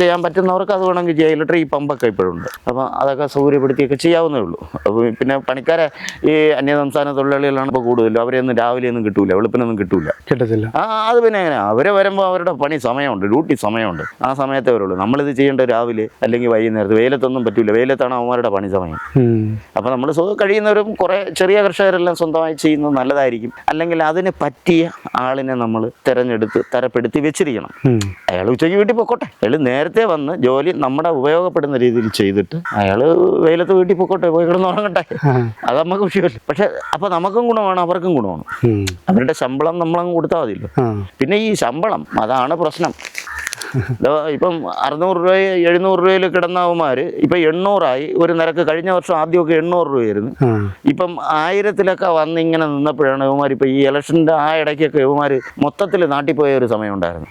ചെയ്യാൻ പറ്റുന്നവർക്ക് അത് വേണമെങ്കിൽ ചെയ്യാം. ഇലക്ട്രിക് ഈ പമ്പൊക്കെ ഇപ്പോഴുണ്ട്. അപ്പം അതൊക്കെ സൗകര്യപ്പെടുത്തിയൊക്കെ ചെയ്യാവുന്നേ ഉള്ളൂ. അപ്പോൾ പിന്നെ പണിക്കാരെ ഈ അന്യസംസ്ഥാന തൊഴിലാളികളാണ് ഇപ്പോൾ കൂടുതലും. അവരെയൊന്നും രാവിലെയൊന്നും കിട്ടൂല, വെളുപ്പിനൊന്നും കിട്ടത്തില്ല. അത് പിന്നെ എങ്ങനെ അവരെ വരുമ്പോൾ അവരുടെ പണി സമയമുണ്ട്, ഡ്യൂട്ടി സമയമുണ്ട്. ആ സമയത്തേ വരുള്ളൂ. നമ്മളിത് ചെയ്യേണ്ട രാവിലെ അല്ലെങ്കിൽ വൈകുന്നേരത്ത്. വെയിലത്തൊന്നും പറ്റില്ല, വെയിലത്താണ് അവന്മാരുടെ പണി സമയം. അപ്പോൾ നമ്മൾ കഴിയുന്നവരും കുറേ ചെറിയ കർഷകരെല്ലാം സ്വന്തമായി ചെയ്യുന്നത് നല്ലതായിരിക്കും. അല്ലെങ്കിൽ അതിന് പറ്റിയ ആളിനെ നമ്മൾ തിരഞ്ഞെടുത്ത് തരപ്പെടുത്തി വെച്ചിരിക്കണം. അയാൾ ഉച്ചയ്ക്ക് വീട്ടിൽ പൊക്കോട്ടെ, അയാൾ നേരത്തെ വന്ന് ജോലി നമ്മുടെ ഉപയോഗപ്പെടുന്ന രീതിയിൽ ചെയ്തിട്ട് അയാൾ വെയിലത്ത് വീട്ടിൽ പൊക്കോട്ടെ, പോയി കിടന്ന് ഉറങ്ങട്ടെ. അത് നമുക്ക് വിഷയമല്ല. പക്ഷെ അപ്പൊ നമുക്കും ഗുണമാണ്, അവർക്കും ഗുണമാണ്. അവരുടെ ശമ്പളം നമ്മളങ്ങ് കൊടുത്താൽ മതിയല്ലോ. പിന്നെ ഈ ശമ്പളം അതാണ് പ്രശ്നം. ഇപ്പം 600 രൂപ 700 രൂപയിൽ കിടന്നവന്മാർ ഇപ്പം 800 ഒരു നിരക്ക്. കഴിഞ്ഞ വർഷം ആദ്യമൊക്കെ 800 രൂപയായിരുന്നു. ഇപ്പം 1000-ലൊക്കെ വന്ന് ഇങ്ങനെ നിന്നപ്പോഴാണ് ഇവന്മാർ ഇപ്പം ഈ ഇലക്ഷൻ്റെ ആ ഇടയ്ക്കൊക്കെ ഇവന്മാർ മൊത്തത്തിൽ നാട്ടിൽ പോയ ഒരു സമയം ഉണ്ടായിരുന്നു.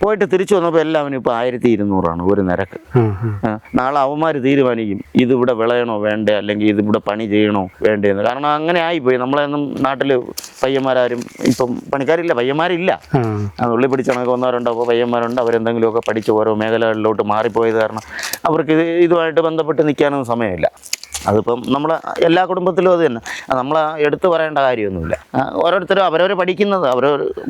പോയിട്ട് തിരിച്ചു വന്നപ്പോൾ എല്ലാവരും ഇപ്പം 1200 ഒരു നിരക്ക്. നാളെ അവന്മാർ തീരുമാനിക്കും ഇതിവിടെ വിളയണോ വേണ്ടേ, അല്ലെങ്കിൽ ഇതിവിടെ പണി ചെയ്യണോ വേണ്ടേന്ന്. കാരണം അങ്ങനെ ആയിപ്പോയി. നമ്മളെന്നും നാട്ടിൽ പയ്യന്മാരും ഇപ്പം പണിക്കാരില്ല, പയ്യന്മാരില്ല. ഉള്ളി പിടിച്ചണക്ക് 1-2 പയ്യന്മാരുണ്ട്. അവരെന്തെങ്കിലുമൊക്കെ പഠിച്ച് ഓരോ മേഖലകളിലോട്ട് മാറിപ്പോയത് കാരണം അവർക്ക് ഇതുമായിട്ട് ബന്ധപ്പെട്ട് നിൽക്കാനൊന്നും സമയമില്ല. അതിപ്പം നമ്മൾ എല്ലാ കുടുംബത്തിലും അത് തന്നെ. നമ്മൾ എടുത്തു പറയേണ്ട കാര്യമൊന്നുമില്ല. ഓരോരുത്തരും അവരവർ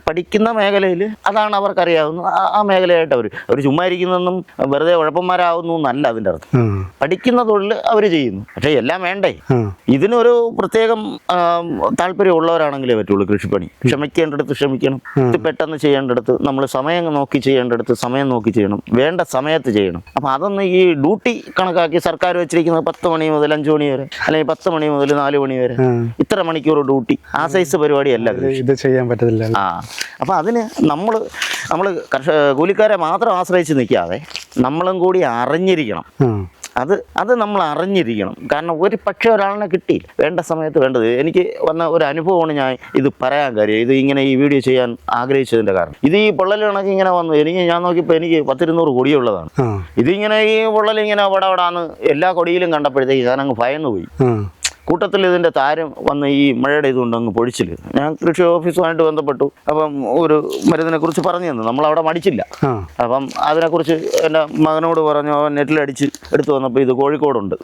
പഠിക്കുന്ന മേഖലയിൽ അതാണ് അവർക്കറിയാവുന്നത്. ആ മേഖലയായിട്ട് അവർ ചുമ്മാ ഇരിക്കുന്നതൊന്നും വെറുതെ ഉഴപ്പന്മാരാവുന്നു എന്നല്ല അതിൻ്റെ അർത്ഥം. പഠിക്കുന്ന തൊഴിൽ അവർ ചെയ്യുന്നു. പക്ഷേ എല്ലാം വേണ്ടേ? ഇതിനൊരു പ്രത്യേകം താല്പര്യമുള്ളവരാണെങ്കിലേ പറ്റുള്ളൂ കൃഷിപ്പണി. ക്ഷമിക്കേണ്ടടുത്ത് ക്ഷമിക്കണം. ഇത് പെട്ടെന്ന് ചെയ്യേണ്ടടുത്ത് നമ്മൾ സമയം നോക്കി ചെയ്യേണ്ടടുത്ത് സമയം നോക്കി ചെയ്യണം. വേണ്ട സമയത്ത് ചെയ്യണം. അപ്പം അതൊന്ന് ഈ ഡ്യൂട്ടി കണക്കാക്കി സർക്കാർ വെച്ചിരിക്കുന്നത് 10 മണി മുതൽ 5 മണി വരെ, അല്ലെങ്കിൽ 10 മണി മുതൽ 4 മണി വരെ, ഇത്ര മണിക്കൂർ ഡ്യൂട്ടി, ആ സൈസ് പരിപാടിയല്ല ഇത് ചെയ്യാൻ പറ്റത്തില്ല. അപ്പം അതിന് നമ്മൾ കൂലിക്കാരെ മാത്രം ആശ്രയിച്ച് നിൽക്കാതെ നമ്മളും കൂടി അറിഞ്ഞിരിക്കണം. അത് നമ്മൾ അറിഞ്ഞിരിക്കണം. കാരണം ഒരു പക്ഷേ ഒരാളിനെ കിട്ടിയില്ല വേണ്ട സമയത്ത് വേണ്ടത്. എനിക്ക് വന്ന ഒരു അനുഭവമാണ് ഞാൻ ഇത് പറയാൻ കാര്യം. ഇത് ഇങ്ങനെ ഈ വീഡിയോ ചെയ്യാൻ ആഗ്രഹിച്ചതിൻ്റെ കാരണം ഇത് ഈ പൊള്ളൽ കണക്ക് ഇങ്ങനെ വന്നു. ഞാൻ നോക്കിയപ്പോൾ എനിക്ക് 10-200 കൊടിയുള്ളതാണ്. ഇതിങ്ങനെ ഈ പൊള്ളലിങ്ങനെ വടാന്ന് എല്ലാ കൊടിയിലും കണ്ടപ്പോഴത്തേക്ക് ഞാനങ്ങ് ഭയന്നു പോയി. കൂട്ടത്തിൽ ഇതിൻ്റെ താരം വന്ന് ഈ മഴയുടെ ഇതുകൊണ്ട് അങ്ങ് പൊഴിച്ചില്ല. ഞാൻ കൃഷി ഓഫീസുമായിട്ട് ബന്ധപ്പെട്ടു. അപ്പം ഒരു മരുന്നിനെ കുറിച്ച് പറഞ്ഞു തന്നു. നമ്മളവിടെ മടിച്ചില്ല. അപ്പം അതിനെക്കുറിച്ച് എൻ്റെ മകനോട് പറഞ്ഞു. അവൻ നെറ്റിലടിച്ച് എടുത്തു വന്നപ്പോൾ ഇത് കോഴിക്കോടുണ്ട്,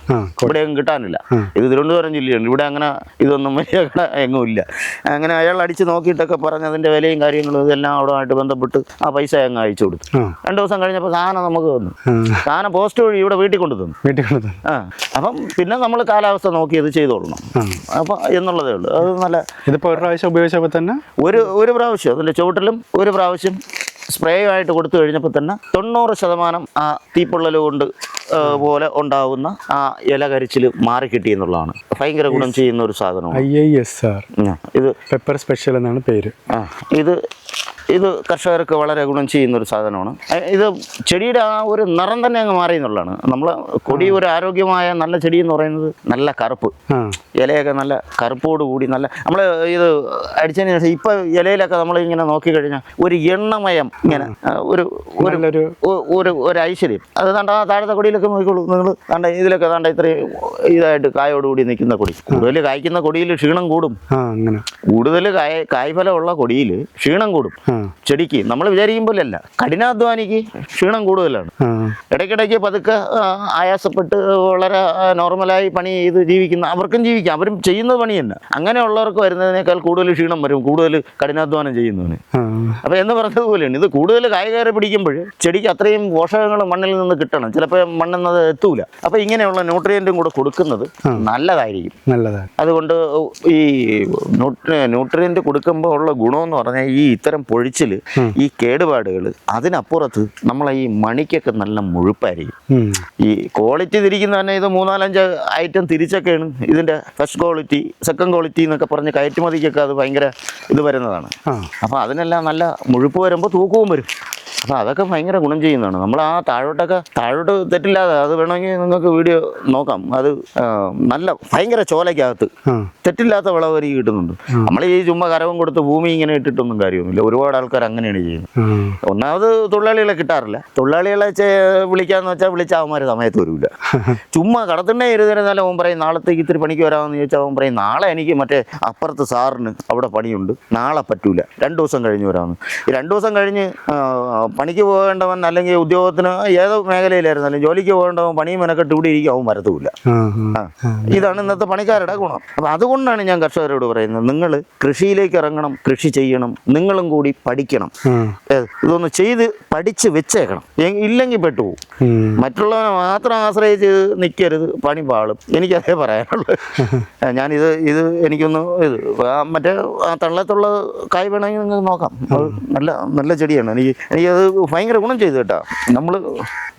ഇവിടെയൊന്നും കിട്ടാനില്ല. ഇത് തിരുവനന്തപുരം ജില്ലയുണ്ട്, ഇവിടെ അങ്ങനെ ഇതൊന്നും വലിയ എങ്ങും ഇല്ല. അങ്ങനെ അയാൾ അടിച്ച് നോക്കിയിട്ടൊക്കെ പറഞ്ഞ് അതിൻ്റെ വിലയും കാര്യങ്ങളും ഇതെല്ലാം അവിടെയായിട്ട് ബന്ധപ്പെട്ട് ആ പൈസ അങ്ങ് അയച്ചു കൊടുത്തു. 2 ദിവസം കഴിഞ്ഞപ്പോൾ സാധനം നമുക്ക് തന്നു. സാധനം പോസ്റ്റ് വഴി ഇവിടെ വീട്ടിൽ കൊണ്ടു തന്നു. അപ്പം പിന്നെ നമ്മൾ കാലാവസ്ഥ നോക്കി അത് ചെയ്തോളണം. അപ്പം എന്നുള്ളതേ ഉള്ളൂ. അത് നല്ല ഇതിപ്പോൾ ഒരു പ്രാവശ്യം ഉപയോഗിച്ചപ്പോൾ തന്നെ ഒരു പ്രാവശ്യം അതിൻ്റെ ചുവട്ടിലും ഒരു പ്രാവശ്യം സ്പ്രേ ആയിട്ട് കൊടുത്തു കഴിഞ്ഞപ്പോൾ തന്നെ 90% ആ തീപ്പൊള്ളൽ കൊണ്ട് പോലെ ഉണ്ടാവുന്ന ആ ഇല കരിച്ചിൽ മാറിക്കിട്ടി എന്നുള്ളതാണ്. ഭയങ്കര ഗുണം ചെയ്യുന്ന ഒരു സാധനമാണ്. ഇത് പെപ്പർ സ്പെഷ്യൽ എന്നാണ് പേര്. ഇത് കർഷകർക്ക് വളരെ ഗുണം ചെയ്യുന്ന ഒരു സാധനമാണ്. ഇത് ചെടിയുടെ ആ ഒരു നിറം തന്നെ അങ്ങ് മാറി എന്നുള്ളതാണ്. നമ്മൾ കൊടി ഒരു ആരോഗ്യമായ നല്ല ചെടി എന്ന് പറയുന്നത് നല്ല കറുപ്പ്, ഇലയൊക്കെ നല്ല കറുപ്പോട് കൂടി നല്ല നമ്മൾ ഇത് അടിച്ചതിന് ശേഷം ഇപ്പം ഇലയിലൊക്കെ നമ്മൾ ഇങ്ങനെ നോക്കിക്കഴിഞ്ഞാൽ ഒരു എണ്ണമയം ഇങ്ങനെ ഒരു ഐശ്വര്യം. അത് താഴത്തെ കൊടിയിലൊക്കെ നോക്കിക്കോളൂ നിങ്ങൾ. ഇതിലൊക്കെ ഇത്രയും ഇതായിട്ട് കായോടുകൂടി നിൽക്കുന്ന കൊടി. കൂടുതൽ കായ്ക്കുന്ന കൊടിയിൽ ക്ഷീണം കൂടും. കൂടുതൽ കായ്ഫലമുള്ള കൊടിയിൽ ക്ഷീണം കൂടും. ചെടിക്ക് നമ്മൾ വിചാരിക്കുമ്പോഴല്ല, കഠിനാധ്വാനിക്ക് ക്ഷീണം കൂടുതലാണ്. ഇടയ്ക്കിടയ്ക്ക് പതുക്കെ ആയാസപ്പെട്ട് വളരെ നോർമലായി പണി ചെയ്ത് ജീവിക്കുന്ന അവർക്കും ജീവിക്കാം, അവരും ചെയ്യുന്ന പണി തന്നെ. അങ്ങനെയുള്ളവർക്ക് വരുന്നതിനേക്കാൾ കൂടുതൽ ക്ഷീണം വരും കൂടുതൽ കഠിനാധ്വാനം ചെയ്യുന്നതിന്. അപ്പോൾ എന്ന് പറഞ്ഞതുപോലെയാണ് ഇത് കൂടുതൽ കായകയറി പിടിക്കുമ്പോൾ ചെടിക്ക് അത്രയും പോഷകങ്ങൾ മണ്ണിൽ നിന്ന് കിട്ടണം. ചിലപ്പോൾ മണ്ണെന്നത് എത്തൂല. അപ്പോൾ ഇങ്ങനെയുള്ള ന്യൂട്രിയൻറ്റും കൂടെ കൊടുക്കുന്നത് നല്ലതായിരിക്കും. അതുകൊണ്ട് ഈ ന്യൂട്രിയൻറ്റ് കൊടുക്കുമ്പോൾ ഉള്ള ഗുണമെന്ന് പറഞ്ഞാൽ ഈ ഇത്തരം പൊഴിച്ചിൽ, ഈ കേടുപാടുകൾ, അതിനപ്പുറത്ത് നമ്മളെ ഈ മണിക്കൊക്കെ നല്ല മുഴുപ്പായിരിക്കും. ഈ ക്വാളിറ്റി തിരിക്കുന്ന തന്നെ ഇത് 3-4-5 ഐറ്റം തിരിച്ചൊക്കെയാണ് ഇതിൻ്റെ ഫസ്റ്റ് ക്വാളിറ്റി, സെക്കൻഡ് ക്വാളിറ്റി എന്നൊക്കെ പറഞ്ഞ് കയറ്റുമതിക്കൊക്കെ അത് ഭയങ്കര ഇത് വരുന്നതാണ്. അപ്പോൾ അതിനെല്ലാം നല്ല മുഴുപ്പ് വരുമ്പോൾ തൂക്കവും വരും. അപ്പോൾ അതൊക്കെ ഭയങ്കര ഗുണം ചെയ്യുന്നതാണ്. നമ്മൾ ആ താഴോട്ട് തെറ്റില്ലാതെ, അത് വേണമെങ്കിൽ നിങ്ങൾക്ക് വീഡിയോ നോക്കാം. അത് നല്ല ഭയങ്കര ചോലയ്ക്കകത്ത് തെറ്റില്ലാത്ത വിളവ് എനിക്ക് കിട്ടുന്നുണ്ട്. നമ്മൾ ഈ ചുമ്മാ കരവും കൊടുത്ത് ഭൂമി ഇങ്ങനെ ഇട്ടിട്ടൊന്നും കാര്യമൊന്നുമില്ല. ഒരുപാട് ആൾക്കാർ അങ്ങനെയാണ് ചെയ്യുന്നത്. ഒന്നാമത് തൊഴിലാളികളെ കിട്ടാറില്ല. തൊഴിലാളികളെ വിളിക്കാന്ന് വെച്ചാൽ വിളിച്ചാൽ അവന്മാർ സമയത്ത് വരില്ല. ചുമ്മാ കടത്തിണ്ടേ ഇരുന്നാലും അവൻ പറയും നാളത്തേക്ക് ഇത്തിരി പണിക്ക് വരാമെന്ന് ചോദിച്ചാൽ അവൻ പറയും നാളെ എനിക്ക് മറ്റേ അപ്പുറത്ത് സാറിന് അവിടെ പണിയുണ്ട്, നാളെ പറ്റൂല, 2 ദിവസം കഴിഞ്ഞ് വരാമെന്ന്. ഈ 2 ദിവസം കഴിഞ്ഞ് പണിക്ക് പോകേണ്ടവൻ അല്ലെങ്കിൽ ഉദ്യോഗത്തിന് ഏതോ മേഖലയിലായിരുന്നാലും ജോലിക്ക് പോകേണ്ടവൻ പണിയും മെനക്കെട്ട് ഇവിടെ ഇരിക്കും, അവൻ വരത്തുമില്ല. ഇതാണ് ഇന്നത്തെ പണിക്കാരുടെ ഗുണം. അപ്പം അതുകൊണ്ടാണ് ഞാൻ കർഷകരോട് പറയുന്നത്, നിങ്ങൾ കൃഷിയിലേക്ക് ഇറങ്ങണം, കൃഷി ചെയ്യണം, നിങ്ങളും കൂടി പഠിക്കണം. ഇതൊന്ന് ചെയ്ത് പഠിച്ച് വെച്ചേക്കണം. ഇല്ലെങ്കിൽ പെട്ടുപോകും. മറ്റുള്ളവനെ മാത്രം ആശ്രയിച്ച് നിൽക്കരുത്, പണി പാളും. എനിക്കതേ പറയാനുള്ളൂ. ഞാനിത് എനിക്കൊന്ന് മറ്റേ ആ തള്ളത്തുള്ള കായ് വേണമെങ്കിൽ നിങ്ങൾക്ക് നോക്കാം. നല്ല നല്ല ചെടിയാണ്. എനിക്കത് ഭയങ്കര ഗുണം ചെയ്തു കേട്ടോ. നമ്മൾ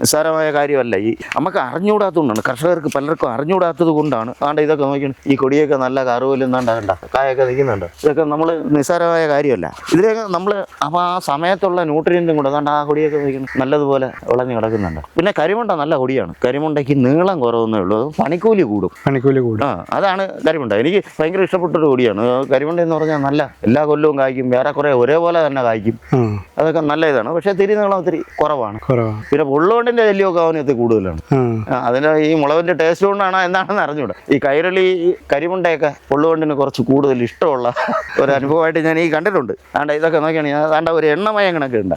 നിസ്സാരമായ കാര്യമല്ല. ഈ നമുക്ക് അറിഞ്ഞുകൂടാത്തതുകൊണ്ടാണ്, കർഷകർക്ക് പലർക്കും അറിഞ്ഞുകൂടാത്തത് കൊണ്ടാണ്. ആണ്ട് ഇതൊക്കെ നോക്കണം, ഈ കൊടിയൊക്കെ നല്ല കറുവില്ലെന്നാണ്ട കണ്ട കായൊക്കെ നിൽക്കുന്നുണ്ട്. ഇതൊക്കെ നമ്മൾ നിസ്സാരമായ കാര്യമല്ല. ഇതിലേക്ക് നമ്മൾ അപ്പോൾ ആ സമയത്തുള്ള ന്യൂട്രിയൻറ്റും കൂടെ അതാണ്ട് ആ കൊടിയൊക്കെ നിൽക്കണം, നല്ലതുപോലെ വിളഞ്ഞ് കിടക്കുന്നുണ്ട്. പിന്നെ കരിമുണ്ട നല്ല കൊടിയാണ്. കരിമുണ്ടയ്ക്ക് നീളം കുറവെന്നേ ഉള്ളൂ, പണിക്കൂലി കൂടും. അതാണ് കരിമുണ്ട. എനിക്ക് ഭയങ്കര ഇഷ്ടപ്പെട്ടൊരു കൊടിയാണ് കരിമുണ്ട എന്ന് പറഞ്ഞാൽ. നല്ല എല്ലാ കൊല്ലവും കായ്ക്കും, വേറെ കുറേ ഒരേപോലെ തന്നെ കായ്ക്കും. അതൊക്കെ നല്ല ഇതാണ്. പക്ഷേ തിരി നീളം ഒത്തിരി കുറവാണ്. പിന്നെ പുള്ളുകൊണ്ടിൻ്റെ ശല്യമൊക്കെ അവനകത്ത് കൂടുതലാണ്. അതിൻ്റെ ഈ മുളകിൻ്റെ ടേസ്റ്റ് കൊണ്ടാണ് എന്താണെന്ന് അറിഞ്ഞൂടാ. ഈ കൈരളി കരിമുണ്ടയൊക്കെ പുള്ളുകൊണ്ടിന് കുറച്ച് കൂടുതൽ ഇഷ്ടമുള്ള ഒരു അനുഭവമായിട്ട് ഞാൻ ഈ കണ്ടിട്ടുണ്ട്. ആണ്ട ഇതൊക്കെ നോക്കിയാണ് ഞാൻ ആണ്ട ഒരു എണ്ണമയം കണക്ക് ഉണ്ട്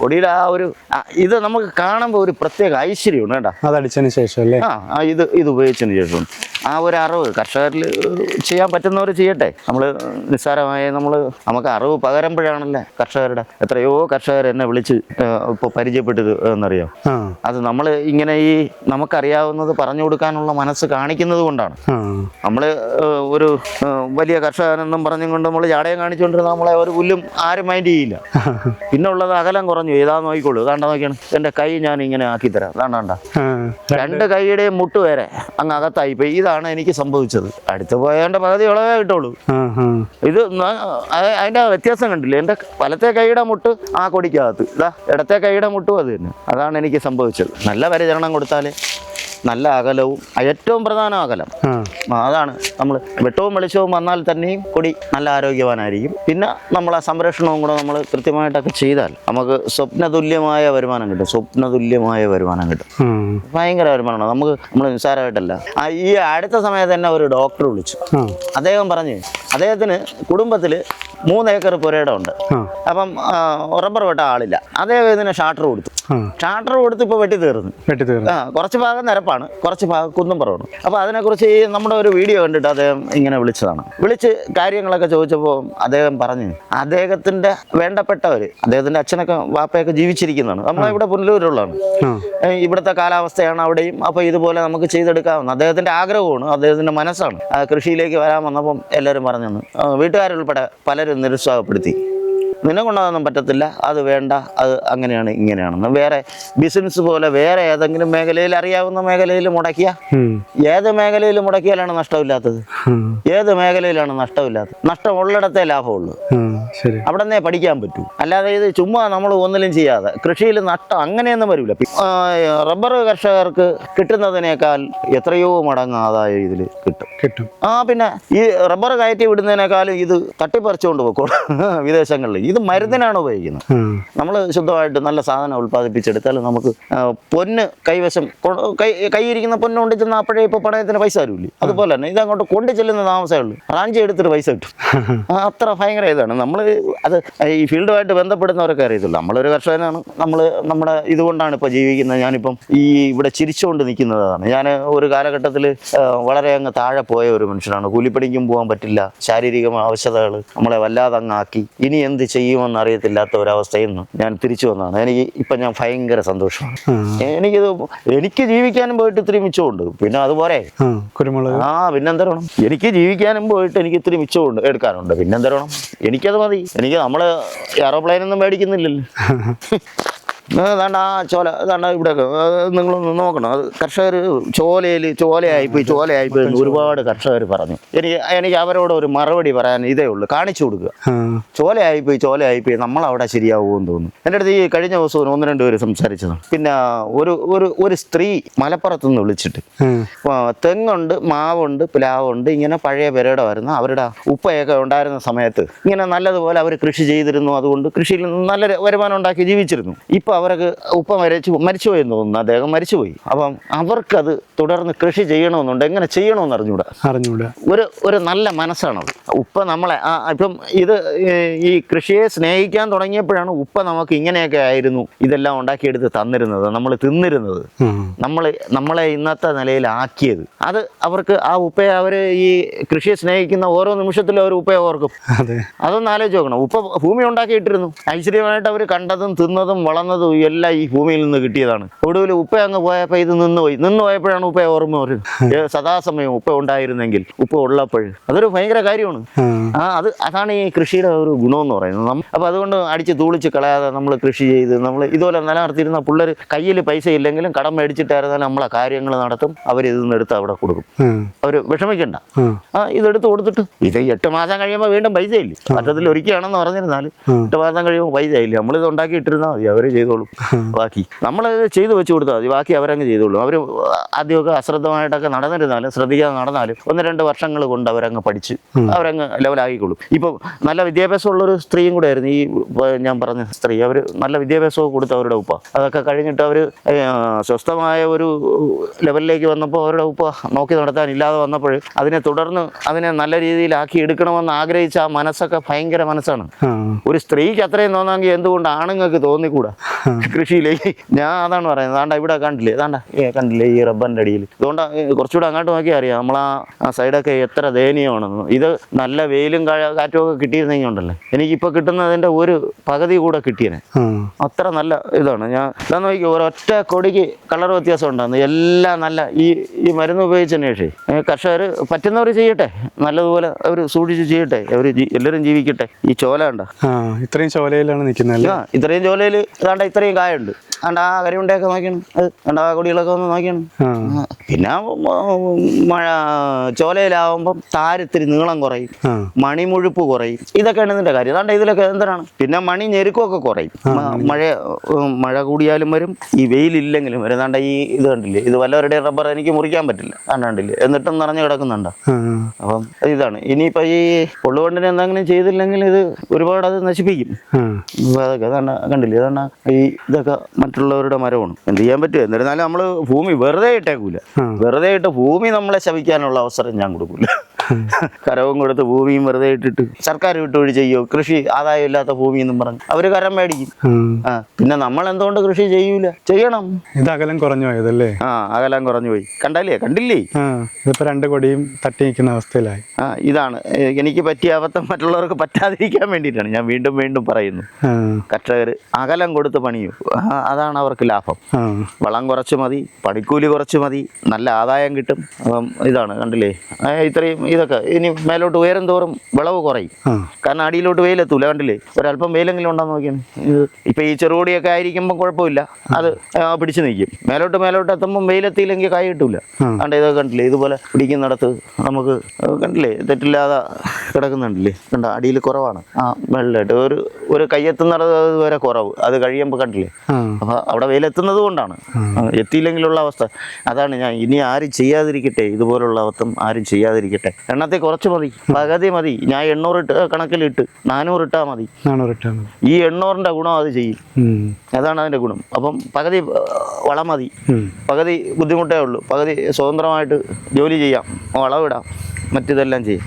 കൊടിയുടെ. ആ ഒരു ഇത് നമുക്ക് കാണുമ്പോൾ ഒരു പ്രത്യേക ഐശ്വര്യമുണ്ട് കേട്ടോ. അതടിച്ചതിന് ശേഷം അല്ലേ? ഇത് ഉപയോഗിച്ചതിന് ശേഷം ആ ഒരു അറിവ് കർഷകരിൽ ചെയ്യാൻ പറ്റുന്നവർ ചെയ്യട്ടെ. നമ്മൾ നിസ്സാരമായ നമുക്ക് അറിവ് പകരുമ്പോഴാണല്ലേ കർഷകരുടെ എത്രയോ കർഷകർ എന്നെ വിളിച്ച് ഇപ്പോൾ പരിചയപ്പെട്ടത് എന്നറിയാം. അത് നമ്മൾ ഇങ്ങനെ ഈ നമുക്കറിയാവുന്നത് പറഞ്ഞു കൊടുക്കാനുള്ള മനസ്സ് കാണിക്കുന്നത് കൊണ്ടാണ്. നമ്മൾ ഒരു വലിയ കർഷകനെന്നും പറഞ്ഞും കൊണ്ട് നമ്മൾ ജാടയം കാണിച്ചുകൊണ്ടിരുന്ന നമ്മളെ ഒരു പുല്ലും ആരും മൈൻഡ് ചെയ്യില്ല. പിന്നെ ഉള്ളത് അകലം കുറഞ്ഞു. ഏതാ നോക്കിക്കോളൂ. കണ്ട നോക്കിയാണ് എൻ്റെ കൈ ഞാൻ ഇങ്ങനെ ആക്കിത്തരാം. കണ്ട 2 കൈയുടെയും മുട്ട് വരെ അങ്ങ് അകത്തായി പോയി. ഇതാണ് എനിക്ക് സംഭവിച്ചത്. അടുത്ത് പോയതിൻ്റെ പകുതി വിളവേ കിട്ടുള്ളൂ. ഇത് അതിൻ്റെ വ്യത്യാസം കണ്ടില്ലേ? എൻ്റെ വലത്തെ കൈയുടെ മുട്ട് ആ കൊടിക്കകത്ത്, ഇടത്തെ കൈയുടെ മുട്ടും അത് തന്നെ. അതാണ് എനിക്ക് സംഭവിച്ചത്. നല്ല പരിചരണം കൊടുത്താൽ നല്ല അകലവും, ഏറ്റവും പ്രധാന അകലം അതാണ്. നമ്മൾ വെട്ടവും വെളിച്ചവും വന്നാൽ തന്നെയും കൊടി നല്ല ആരോഗ്യവാനായിരിക്കും. പിന്നെ നമ്മൾ ആ സംരക്ഷണവും കൂടെ നമ്മൾ കൃത്യമായിട്ടൊക്കെ ചെയ്താൽ നമുക്ക് സ്വപ്നതുല്യമായ വരുമാനം കിട്ടും. ഭയങ്കര വരുമാനമാണ് നമുക്ക്. നമ്മൾ നിസ്സാരമായിട്ടല്ല. ഈ അടുത്ത സമയത്ത് തന്നെ ഒരു ഡോക്ടർ വിളിച്ചു. അദ്ദേഹം പറഞ്ഞ് അദ്ദേഹത്തിന് കുടുംബത്തിൽ 3 ഏക്കർ പുരയിടം ഉണ്ട്. അപ്പം റബ്ബർ വെട്ട ആളില്ല. അദ്ദേഹം ഇതിന് ഷാട്ടർ കൊടുത്തു. ഇപ്പോൾ വെട്ടി തീർന്നു. കുറച്ച് ഭാഗം നിരപ്പാണ്, കുറച്ച് ഭാഗം കുന്നും പുറമാണ്. അപ്പോൾ അതിനെക്കുറിച്ച് നമ്മുടെ ഒരു വീഡിയോ കണ്ടിട്ട് അദ്ദേഹം ഇങ്ങനെ വിളിച്ചതാണ്. വിളിച്ച് കാര്യങ്ങളൊക്കെ ചോദിച്ചപ്പോൾ അദ്ദേഹം പറഞ്ഞു, അദ്ദേഹത്തിൻ്റെ വേണ്ടപ്പെട്ടവർ, അദ്ദേഹത്തിൻ്റെ അച്ഛനൊക്കെ വാപ്പയൊക്കെ ജീവിച്ചിരിക്കുന്നതാണ്. നമ്മളിവിടെ പുനലൂരുള്ളതാണ്. ഇവിടുത്തെ കാലാവസ്ഥയാണ് അവിടെയും. അപ്പോൾ ഇതുപോലെ നമുക്ക് ചെയ്തെടുക്കാവുന്ന അദ്ദേഹത്തിൻ്റെ ആഗ്രഹമാണ്, അദ്ദേഹത്തിൻ്റെ മനസ്സാണ്. കൃഷിയിലേക്ക് വരാൻ വന്നപ്പം എല്ലാവരും പറഞ്ഞെന്ന്, വീട്ടുകാരുൾപ്പെടെ പലരും നിരുത്സാഹപ്പെടുത്തി. നിന്നെ കൊണ്ടതൊന്നും പറ്റത്തില്ല, അത് വേണ്ട, അത് അങ്ങനെയാണ് ഇങ്ങനെയാണെന്ന്. വേറെ ബിസിനസ് പോലെ വേറെ ഏതെങ്കിലും മേഖലയിൽ, അറിയാവുന്ന മേഖലയിൽ മുടക്കിയ, ഏത് മേഖലയിൽ മുടക്കിയാലാണ് നഷ്ടമില്ലാത്തത്? ഏത് മേഖലയിലാണ് നഷ്ടമില്ലാത്തത്? നഷ്ടം ഉള്ളിടത്തേ ലാഭമുള്ളൂ. അവിടെ നിന്നേ പഠിക്കാൻ പറ്റൂ. അല്ലാതെ ഇത് ചുമ്മാ നമ്മൾ ഒന്നിലും ചെയ്യാതെ കൃഷിയിൽ നഷ്ടം അങ്ങനെയൊന്നും വരില്ല. റബ്ബർ കർഷകർക്ക് കിട്ടുന്നതിനേക്കാൾ എത്രയോ മടങ്ങ് ആദായം ഇതിൽ കിട്ടും. പിന്നെ ഈ റബ്ബർ കയറ്റി വിടുന്നതിനേക്കാളും ഇത് തട്ടിപ്പറിച്ചുകൊണ്ട് പോയിക്കോളും വിദേശങ്ങളിൽ. ഇത് മരുന്നിനാണ് ഉപയോഗിക്കുന്നത്. നമ്മൾ ശുദ്ധമായിട്ട് നല്ല സാധനം ഉൽപ്പാദിപ്പിച്ചെടുത്താൽ നമുക്ക് പൊന്ന് കൈവശം കൈയിരിക്കുന്ന പൊന്ന് കൊണ്ട് ചെന്നാൽ അപ്പോഴേ ഇപ്പോൾ പണയത്തിന് പൈസ തരൂല്ലേ, അതുപോലെ തന്നെ ഇതങ്ങോട്ട് കൊണ്ടു ചെല്ലുന്ന താമസമേ ഉള്ളൂ, റാഞ്ചി എടുത്തിട്ട് പൈസ കിട്ടും. അത്ര ഭയങ്കര ഇതാണ്. നമ്മൾ അത് ഈ ഫീൽഡുമായിട്ട് ബന്ധപ്പെടുന്നവരൊക്കെ അറിയത്തുള്ളൂ. നമ്മളൊരു കർഷകനാണ്, നമ്മൾ നമ്മുടെ ഇതുകൊണ്ടാണ് ഇപ്പോൾ ജീവിക്കുന്നത്. ഞാനിപ്പം ഈ ഇവിടെ ചിരിച്ചുകൊണ്ട് നിൽക്കുന്നതാണ്. ഞാൻ ഒരു കാലഘട്ടത്തിൽ വളരെ അങ്ങ് താഴെ പോയ ഒരു മനുഷ്യനാണ്. കൂലിപ്പണിക്കും പോകാൻ പറ്റില്ല, ശാരീരിക ആവശ്യതകൾ നമ്മളെ വല്ലാതെ അങ്ങാക്കി. ഇനി എന്ത് ചെയ്യുമെന്ന് അറിയത്തില്ലാത്ത ഒരവസ്ഥയിൽ നിന്ന് ഞാൻ തിരിച്ചു വന്നതാണ്. ഇപ്പം ഞാൻ ഭയങ്കര സന്തോഷമാണ്. എനിക്ക് ജീവിക്കാനും പോയിട്ട് ഇത്തിരി മിച്ചമുണ്ട്. പിന്നെ അതുപോലെ കുരുമുളക് പിന്നെന്തരണം, എനിക്ക് ജീവിക്കാനും പോയിട്ട് എനിക്ക് ഇത്തിരി മിച്ചമുണ്ട് എടുക്കാനുണ്ട്. പിന്നെന്തരണം, എനിക്കത് മതി. നമ്മൾ എയറോപ്ലെയിനൊന്നും മേടിക്കുന്നില്ലല്ലോ. അതാണ്ട് ആ ചോല അതാണ്ട് ഇവിടെയൊക്കെ നിങ്ങളൊന്ന് നോക്കണം. അത് കർഷകർ ചോലയായിപ്പോയി ഒരുപാട് കർഷകർ പറഞ്ഞു. എനിക്ക് അവരോട് ഒരു മറുപടി പറയാൻ ഇതേ ഉള്ളൂ, കാണിച്ചു കൊടുക്കുക. ചോലയായിപ്പോയി നമ്മളവിടെ ശരിയാവുമെന്ന് തോന്നുന്നു. എൻ്റെ അടുത്ത് ഈ കഴിഞ്ഞ ദിവസം 1-2 പേര് സംസാരിച്ചതാണ്. പിന്നെ ഒരു സ്ത്രീ മലപ്പുറത്തുനിന്ന് വിളിച്ചിട്ട് തെങ്ങുണ്ട്, മാവുണ്ട്, പ്ലാവുണ്ട്, ഇങ്ങനെ പഴയ പെരേടമായിരുന്നു. അവരുടെ ഉപ്പയൊക്കെ ഉണ്ടായിരുന്ന സമയത്ത് ഇങ്ങനെ നല്ലതുപോലെ അവർ കൃഷി ചെയ്തിരുന്നു. അതുകൊണ്ട് കൃഷിയിൽ നല്ല വരുമാനം ഉണ്ടാക്കി ജീവിച്ചിരുന്നു. ഇപ്പം അവർക്ക് ഉപ്പ മരിച്ചുപോയെന്ന് തോന്നുന്നു, അദ്ദേഹം മരിച്ചുപോയി. അപ്പം അവർക്കത് തുടർന്ന് കൃഷി ചെയ്യണമെന്നുണ്ട്. എങ്ങനെ ചെയ്യണമെന്ന് അറിഞ്ഞൂടാ. ഒരു നല്ല മനസ്സാണത്. ഉപ്പ നമ്മളെ ഇപ്പം ഇത് ഈ കൃഷിയെ സ്നേഹിക്കാൻ തുടങ്ങിയപ്പോഴാണ് ഉപ്പ നമുക്ക് ഇങ്ങനെയൊക്കെ ആയിരുന്നു ഇതെല്ലാം ഉണ്ടാക്കിയെടുത്ത് തന്നിരുന്നത്, നമ്മൾ തിന്നിരുന്നത്, നമ്മളെ ഇന്നത്തെ നിലയിലാക്കിയത്. അത് അവർക്ക് ആ ഉപ്പയെ അവർ ഈ കൃഷിയെ സ്നേഹിക്കുന്ന ഓരോ നിമിഷത്തിലും അവർ ഉപ്പയെ ഓർക്കും. അതൊന്ന് ആലോചിച്ച് നോക്കണം. ഉപ്പ ഭൂമി ഉണ്ടാക്കിയിട്ടിരുന്നു. ഐശ്വര്യമായിട്ട് അവർ കണ്ടതും തിന്നതും വളർന്നതും എല്ലാം ഈ ഭൂമിയിൽ നിന്ന് കിട്ടിയതാണ്. ഒടുവിൽ ഉപ്പ അങ്ങ് പോയപ്പോൾ ഇത് നിന്ന് പോയപ്പോഴാണ് ഉപ്പ ഓർമ്മ വരുന്നത്. സദാസമയം ഉപ്പ ഉണ്ടായിരുന്നെങ്കിൽ, ഉപ്പ ഉള്ളപ്പോൾ, അതൊരു ഭയങ്കര കാര്യമാണ്. അതാണ് ഈ കൃഷിയുടെ ഒരു ഗുണമെന്ന് പറയുന്നത്. അപ്പം അതുകൊണ്ട് അടിച്ച് തൂളിച്ച് കളയാതെ നമ്മൾ കൃഷി ചെയ്ത് നമ്മൾ ഇതുപോലെ നിലനിർത്തിയിരുന്ന പിള്ളേർ കയ്യിൽ പൈസ ഇല്ലെങ്കിലും കടം മേടിച്ചിട്ടായിരുന്നാലും നമ്മളെ കാര്യങ്ങൾ നടത്തും. അവരിത് നിന്ന് എടുത്ത് അവിടെ കൊടുക്കും. അവർ വിഷമിക്കണ്ട. ഇതെടുത്ത് കൊടുത്തിട്ട് ഇത് 8 മാസം കഴിയുമ്പോൾ വീണ്ടും പൈസ ഇല്ല. വർഷത്തിൽ ഒരിക്കലാണെന്ന് പറഞ്ഞിരുന്നാൽ 8 മാസം കഴിയുമ്പോൾ പൈസ ഇല്ല. നമ്മളിത് ഉണ്ടാക്കി ഇട്ടിരുന്നാൽ മതി, അവർ ചെയ്തോളും. ബാക്കി നമ്മളത് ചെയ്തു വെച്ച് കൊടുത്താൽ മതി, ബാക്കി അവരങ്ങ് ചെയ്തോളും. അവർ ആദ്യമൊക്കെ അശ്രദ്ധമായിട്ടൊക്കെ നടന്നിരുന്നാലും, ശ്രദ്ധിക്കാതെ നടന്നാലും 1-2 വർഷങ്ങൾ കൊണ്ട് അവരങ്ങ് പഠിച്ച് അവരങ്ങ് ലെവലാക്കിക്കൊള്ളും. ഇപ്പം നല്ല വിദ്യാഭ്യാസമുള്ളൊരു സ്ത്രീയും കൂടെ ആയിരുന്നു ഈ ഞാൻ പറഞ്ഞ സ്ത്രീ. അവർ നല്ല വിദ്യാഭ്യാസമൊക്കെ കൊടുത്ത് അവരുടെ ഉപ്പ അതൊക്കെ കഴിഞ്ഞിട്ട് അവർ സ്വസ്ഥമായ ഒരു ലെവലിലേക്ക് വന്നപ്പോൾ അവരുടെ ഉപ്പ നോക്കി നടത്താനില്ലാതെ വന്നപ്പോൾ അതിനെ തുടർന്ന് അതിനെ നല്ല രീതിയിലാക്കി എടുക്കണമെന്ന് ആഗ്രഹിച്ച ആ മനസ്സൊക്കെ ഭയങ്കര മനസ്സാണ്. ഒരു സ്ത്രീക്ക് അത്രയും തോന്നാമെങ്കിൽ എന്തുകൊണ്ട് ആണുങ്ങൾക്ക് തോന്നിക്കൂടാ കൃഷിയിലേക്ക്? ഞാൻ അതാണ് പറയുന്നത്. താണ്ട ഇവിടെ കണ്ടില്ലേ ഈ റബ്ബറിൻ്റെ അടിയിൽ. അതുകൊണ്ട് കുറച്ചുകൂടെ അങ്ങോട്ട് നോക്കിയാൽ അറിയാം നമ്മളാ സൈഡൊക്കെ എത്ര ദയനീയമാണെന്ന്. ഇത് നല്ല വെയിലും കാറ്റും ഒക്കെ കിട്ടിയിരുന്നെങ്കിൽ ഉണ്ടല്ലേ, എനിക്കിപ്പോൾ കിട്ടുന്നതിൻ്റെ ഒരു പകുതി കൂടെ കിട്ടിയനെ. അത്ര നല്ല ഇതാണ്. ഞാൻ ഇതാ നോക്കി, ഒരൊറ്റ കൊടിക്ക് കളർ വ്യത്യാസം ഉണ്ടാകുന്നു. എല്ലാം നല്ല ഈ മരുന്ന് ഉപയോഗിച്ചതിന് ശേഷം കർഷകർ പറ്റുന്നവർ ചെയ്യട്ടെ, നല്ലതുപോലെ അവർ സൂക്ഷിച്ച് ചെയ്യട്ടെ, അവർ എല്ലാവരും ജീവിക്കട്ടെ. ഈ ചോല ഉണ്ടോ, ഇത്രയും ചോലയിലാണ് നിൽക്കുന്നത്. ഇത്രയും ചോലയിൽ ഏതാണ്ട് ഇത്രയും കായുണ്ട്. ആ കരിയുണ്ടൊക്കെ നോക്കണം, അത് ആ കൊടികളൊക്കെ ഒന്ന് നോക്കണം. പിന്നെ ചോലയിലാവുമ്പം താരത്തിരി നീളം കുറയും, മണിമുഴുപ്പ് കുറയും. ഇതൊക്കെയാണ് ഇതിൻ്റെ കാര്യം. അതാണ്ട് ഇതിലൊക്കെ എന്തിനാണ്. പിന്നെ മണി ഞെരുക്കമൊക്കെ കുറയും. മഴ കൂടിയാലും വരും, ഈ വെയിലില്ലെങ്കിലും വരും. അതാണ്ട് ഈ ഇത് കണ്ടില്ലേ, ഇത് വല്ലവരുടെയും റബ്ബർ എനിക്ക് മുറിക്കാൻ പറ്റില്ല, കണ്ടില്ലേ, എന്നിട്ടും നിറഞ്ഞു കിടക്കുന്നുണ്ടോ. അപ്പം ഇതാണ്. ഇനിയിപ്പോൾ ഈ പൊള്ളുകൊണ്ടിന് എന്തെങ്കിലും ചെയ്തില്ലെങ്കിൽ ഇത് ഒരുപാട് അത് നശിപ്പിക്കും. അതൊക്കെ അതാണ് കണ്ടില്ലേ, അതാണ് ഈ ഇതൊക്കെ മറ്റുള്ളവരുടെ മരമാണ്. എന്ത് ചെയ്യാൻ പറ്റും. എന്നിരുന്നാലും നമ്മൾ ഭൂമി വെറുതെ ഇട്ടേക്കൂല. വെറുതെ ഇട്ട് ഭൂമി നമ്മളെ ശപിക്കാനുള്ള അവസരം ഞാൻ കൊടുക്കൂല. കരവും കൊടുത്ത് ഭൂമിയും വെറുതെ ഇട്ടിട്ട് സർക്കാർ വിട്ടുവഴി ചെയ്യോ കൃഷി ആദായം ഇല്ലാത്ത ഭൂമി എന്നും പറഞ്ഞു അവർ കരം മേടിക്കും. പിന്നെ നമ്മൾ എന്തുകൊണ്ട് കൃഷി ചെയ്യണം? ഇത് അകലം കുറഞ്ഞു പോയതല്ലേ? അകലം കുറഞ്ഞു പോയി. കണ്ടില്ലേ ഇതിപ്പോ 2 കൊടിയും തട്ടി നിൽക്കുന്ന അവസ്ഥയിലായി. ഇതാണ് എനിക്ക് പറ്റിയ അബദ്ധം മറ്റുള്ളവർക്ക് പറ്റാതിരിക്കാൻ വേണ്ടിയിട്ടാണ് ഞാൻ വീണ്ടും പറയുന്നു. കർഷകർ അകലം കൊടുത്ത് പണിയൂ, അതാണ് അവർക്ക് ലാഭം. വളം കുറച്ച് മതി, പണിക്കൂലി കുറച്ച് മതി, നല്ല ആദായം കിട്ടും. അപ്പം ഇതാണ് കണ്ടില്ലേ, ഇത്രയും ഇതൊക്കെ ഇനി മേലോട്ട് ഉയരം തോറും വിളവ് കുറയും. കാരണം അടിയിലോട്ട് വെയിലെത്തൂല. കണ്ടില്ലേ, ഒരല്പം വെയിലെങ്കിലും ഉണ്ടെന്ന് നോക്കിയാണ്. ഇപ്പം ഈ ചെറുകൊടിയൊക്കെ ആയിരിക്കുമ്പോൾ കുഴപ്പമില്ല, അത് പിടിച്ചു നിൽക്കും. മേലോട്ട് എത്തുമ്പം വെയിലെത്തിയില്ലെങ്കിൽ കായ് കിട്ടൂല. കണ്ട ഇതൊക്കെ കണ്ടില്ലേ, ഇതുപോലെ പിടിക്കുന്നിടത്ത് നമുക്ക് കണ്ടില്ലേ തെറ്റില്ലാതെ കിടക്കുന്നുണ്ടല്ലേ. കണ്ട അടിയിൽ കുറവാണ്, വെള്ളമായിട്ട് ഒരു കയ്യെത്തുന്നത് വരെ കുറവ്. അത് കഴിയുമ്പോൾ കണ്ടില്ലേ, അപ്പം അവിടെ വെയിലെത്തുന്നത് കൊണ്ടാണ്. എത്തിയില്ലെങ്കിലുള്ള അവസ്ഥ അതാണ്. ഇനി ആരും ചെയ്യാതിരിക്കട്ടെ, ഇതുപോലുള്ള അബദ്ധം ആരും ചെയ്യാതിരിക്കട്ടെ. എണ്ണത്തിൽ കുറച്ച് മതി, പകുതി മതി. ഞാൻ 800 കണക്കിലിട്ട് 400 ഇട്ടാൽ മതി. 400 ഇട്ടാൽ മതി. ഈ 800ന്റെ ഗുണം അത് ചെയ്യും. അതാണ് അതിൻ്റെ ഗുണം. അപ്പം പകുതി വളം മതി, പകുതി ബുദ്ധിമുട്ടേ ഉള്ളൂ, പകുതി സ്വതന്ത്രമായിട്ട് ജോലി ചെയ്യാം, വളമിടാം, മറ്റിതെല്ലാം ചെയ്യും.